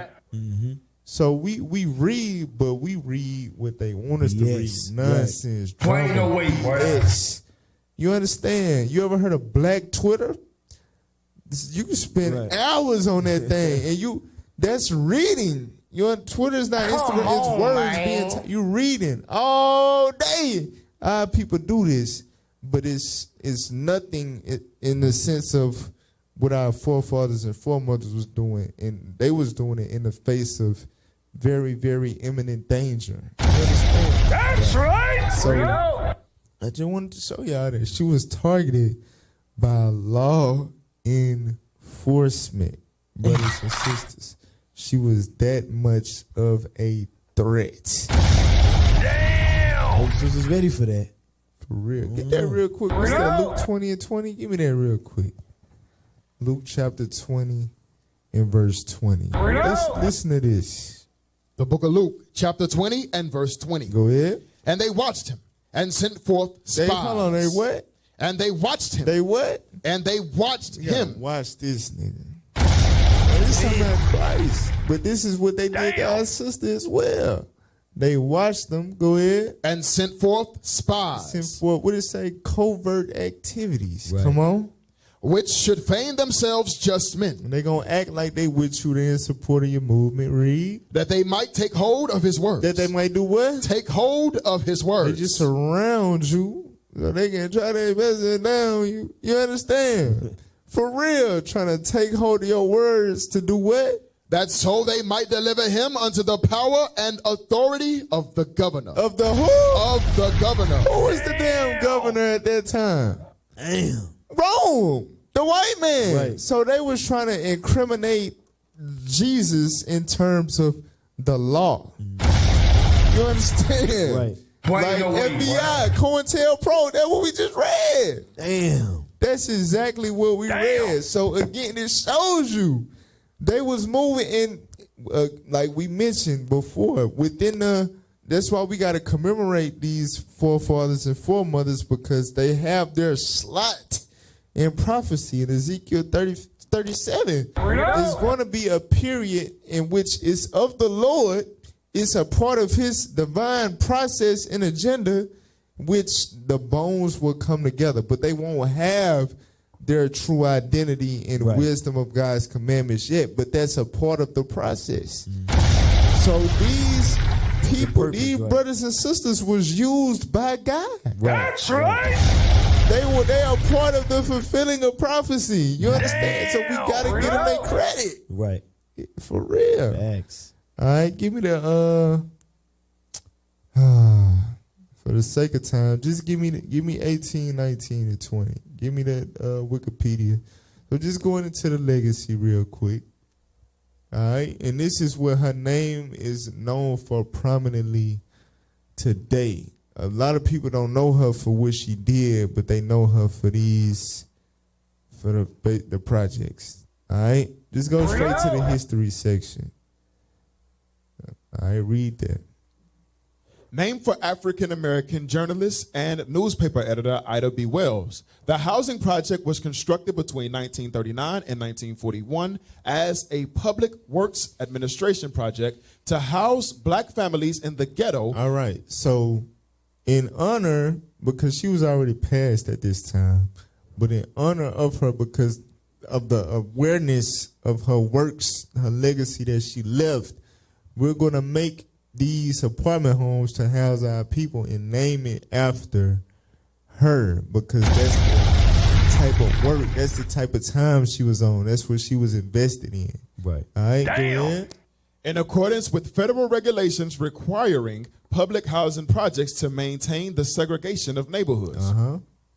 So we read, but we read what they want us to read. Nonsense. Boy, ain't no way, boy. BS. You understand? You ever heard of Black Twitter? You can spend hours on that thing, and that's reading. Your Twitter's not Instagram, it's words being you reading all day. People do this, but it's nothing in the sense of what our forefathers and foremothers was doing, and they was doing it in the face of very, very imminent danger. You understand? That's right. So I just wanted to show y'all that she was targeted by law enforcement, brothers and sisters. She was that much of a threat. Hope sisters ready for that. For real. Get that real quick. What's that, Luke 20 and 20? Give me that real quick. Luke chapter 20 and verse 20. Listen to this. The book of Luke, chapter 20 and verse 20. Go ahead. And they watched him and sent forth spies. Hold on, they what? And they watched him. They what? And they watched him. Watch this nigga. This is talking about Christ. But this is what they did to our sister as well. They watched them. Go ahead. And sent forth spies. Sent forth, what did it say? Covert activities. Right. Come on. Which should feign themselves just men. And they going to act like they with you. They in support of your movement. Read. That they might take hold of his words. That they might do what? Take hold of his words. They just surround you. So they can try to invest it down you. You understand? For real. Trying to take hold of your words to do what? That so they might deliver him unto the power and authority of the governor. Of the who? Of the governor. Who was the damn governor at that time? Damn. Rome, the white man. Right. So they was trying to incriminate Jesus in terms of the law. You understand? Right. Like FBI, COINTELPRO, that's what we just read. Damn. That's exactly what we read. So again, it shows you they was moving in, like we mentioned before, within the. That's why we got to commemorate these forefathers and foremothers, because they have their slot in prophecy. In Ezekiel 37, there's going to be a period in which it's of the Lord. It's a part of his divine process and agenda, which the bones will come together, but they won't have their true identity and wisdom of God's commandments yet. But that's a part of the process. So these people, these brothers and sisters was used by God. That's right. They are part of the fulfilling of prophecy. You understand? So we gotta give them their credit. Right. For real. Facts. All right, give me the for the sake of time, just give me 18, 19, and 20. Give me that Wikipedia. So just going into the legacy real quick. All right, and this is where her name is known for prominently today. A lot of people don't know her for what she did, but they know her for the projects. All right, just go straight to the history section. All right, read that. Named for African-American journalist and newspaper editor Ida B. Wells, the housing project was constructed between 1939 and 1941 as a public works administration project to house black families in the ghetto. All right, so in honor, because she was already passed at this time, but in honor of her, because of the awareness of her works, her legacy that she left, we're going to make these apartment homes to house our people and name it after her, because that's the type of work, that's the type of time she was on. That's what she was invested in. Right. All right, go ahead. In accordance with federal regulations requiring public housing projects to maintain the segregation of neighborhoods.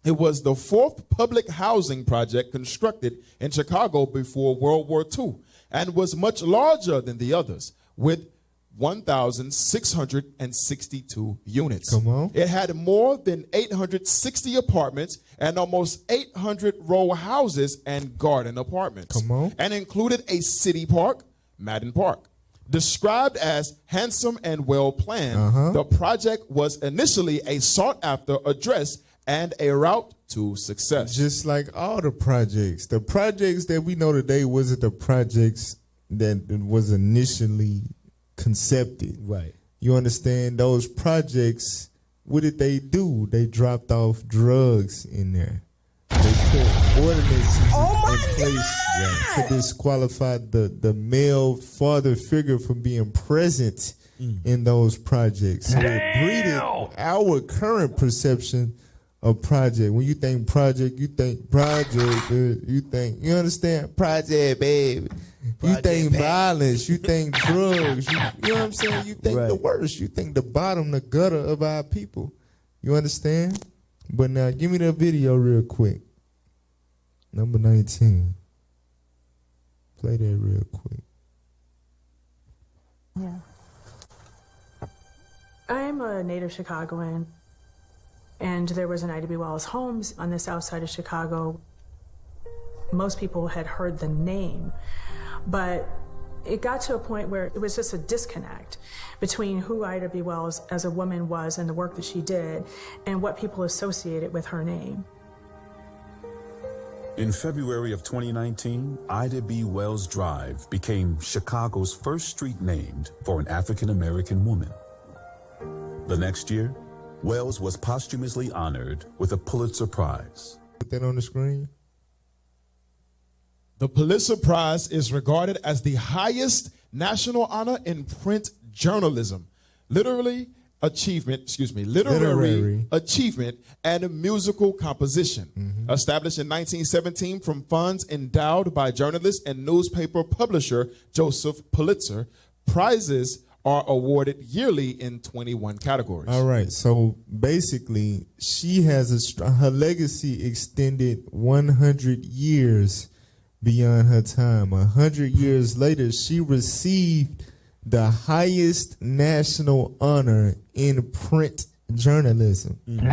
It was the fourth public housing project constructed in Chicago before World War II and was much larger than the others, with 1,662 units. Come on. It had more than 860 apartments and almost 800 row houses and garden apartments. Come on. And included a city park, Madden Park. Described as handsome and well planned, the project was initially a sought-after address and a route to success. Just like all the projects that we know today wasn't the projects that was initially concepted. Right. You understand? Those projects, what did they do? They dropped off drugs in there. They put ordinances in place to disqualify the male father figure from being present in those projects. So it breeded our current perception a project. When you think project, you think project. You understand? Project, baby. You think violence. You think drugs. You know what I'm saying? You think the worst. You think the bottom, the gutter of our people. You understand? But now, give me the video real quick. Number 19. Play that real quick. Yeah. I'm a native Chicagoan, and there was an Ida B. Wells Homes on the south side of Chicago. Most people had heard the name, but it got to a point where it was just a disconnect between who Ida B. Wells as a woman was and the work that she did and what people associated with her name. In February of 2019, Ida B. Wells Drive became Chicago's first street named for an African-American woman. The next year, Wells was posthumously honored with a Pulitzer Prize. Put that on the screen. The Pulitzer Prize is regarded as the highest national honor in print journalism. Literary achievement and musical composition. Established in 1917 from funds endowed by journalist and newspaper publisher Joseph Pulitzer, prizes are awarded yearly in 21 categories. All right, so basically, she has her legacy extended 100 years beyond her time. 100 years later, she received the highest national honor in print journalism. Meaning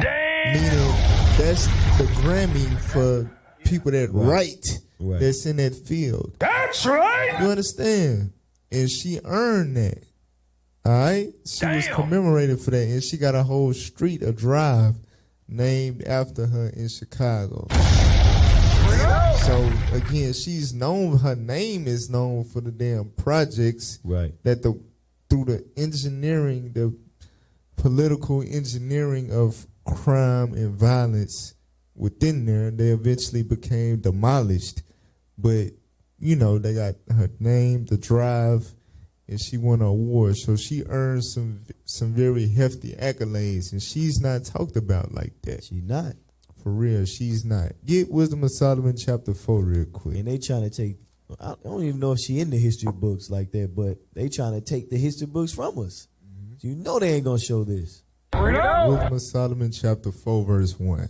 that's the Grammy for people that write. That's in that field. That's right. You understand? And she earned that. All right? She was commemorated for that, and she got a whole street, a drive, named after her in Chicago. So again, she's known. Her name is known for the damn projects that through the engineering, the political engineering of crime and violence within there, they eventually became demolished. But you know, they got her name, the drive, and she won an award. So she earned some very hefty accolades, and she's not talked about like that. She's not. For real, she's not. Get Wisdom of Solomon chapter 4 real quick. And they trying to take, I don't even know if she in the history books like that, but they trying to take the history books from us. You know they ain't going to show this. Wisdom of Solomon chapter 4 verse 1.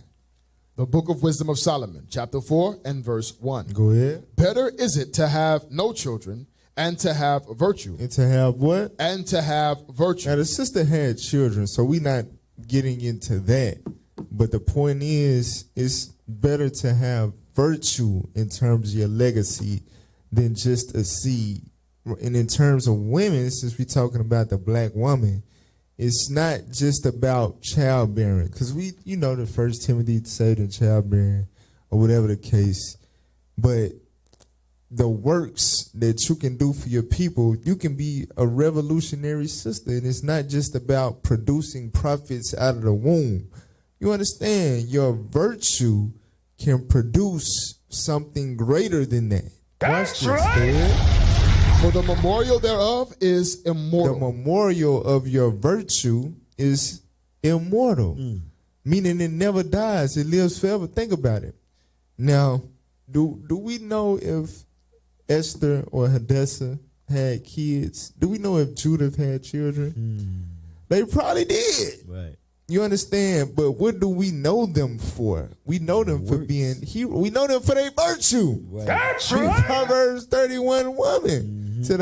The book of Wisdom of Solomon, chapter 4 and verse 1. Go ahead. Better is it to have no children and to have virtue. And to have what? And to have virtue. Now the sister had children, so we not getting into that. But the point is, it's better to have virtue in terms of your legacy than just a seed. And in terms of women, since we're talking about the black woman, it's not just about childbearing. Because you know the 1 Timothy said in childbearing or whatever the case. But the works that you can do for your people, you can be a revolutionary sister. And it's not just about producing profits out of the womb. You understand? Your virtue can produce something greater than that. That's Watch this, right. Dad. For the memorial thereof is immortal. The memorial of your virtue is immortal. Meaning it never dies. It lives forever. Think about it. Now, do we know if Esther or Hadassah had kids? Do we know if Judith had children? They probably did. Right. You understand? But what do we know them for? We know them for being heroes. We know them for their virtue. That's right. Proverbs 31 woman. To the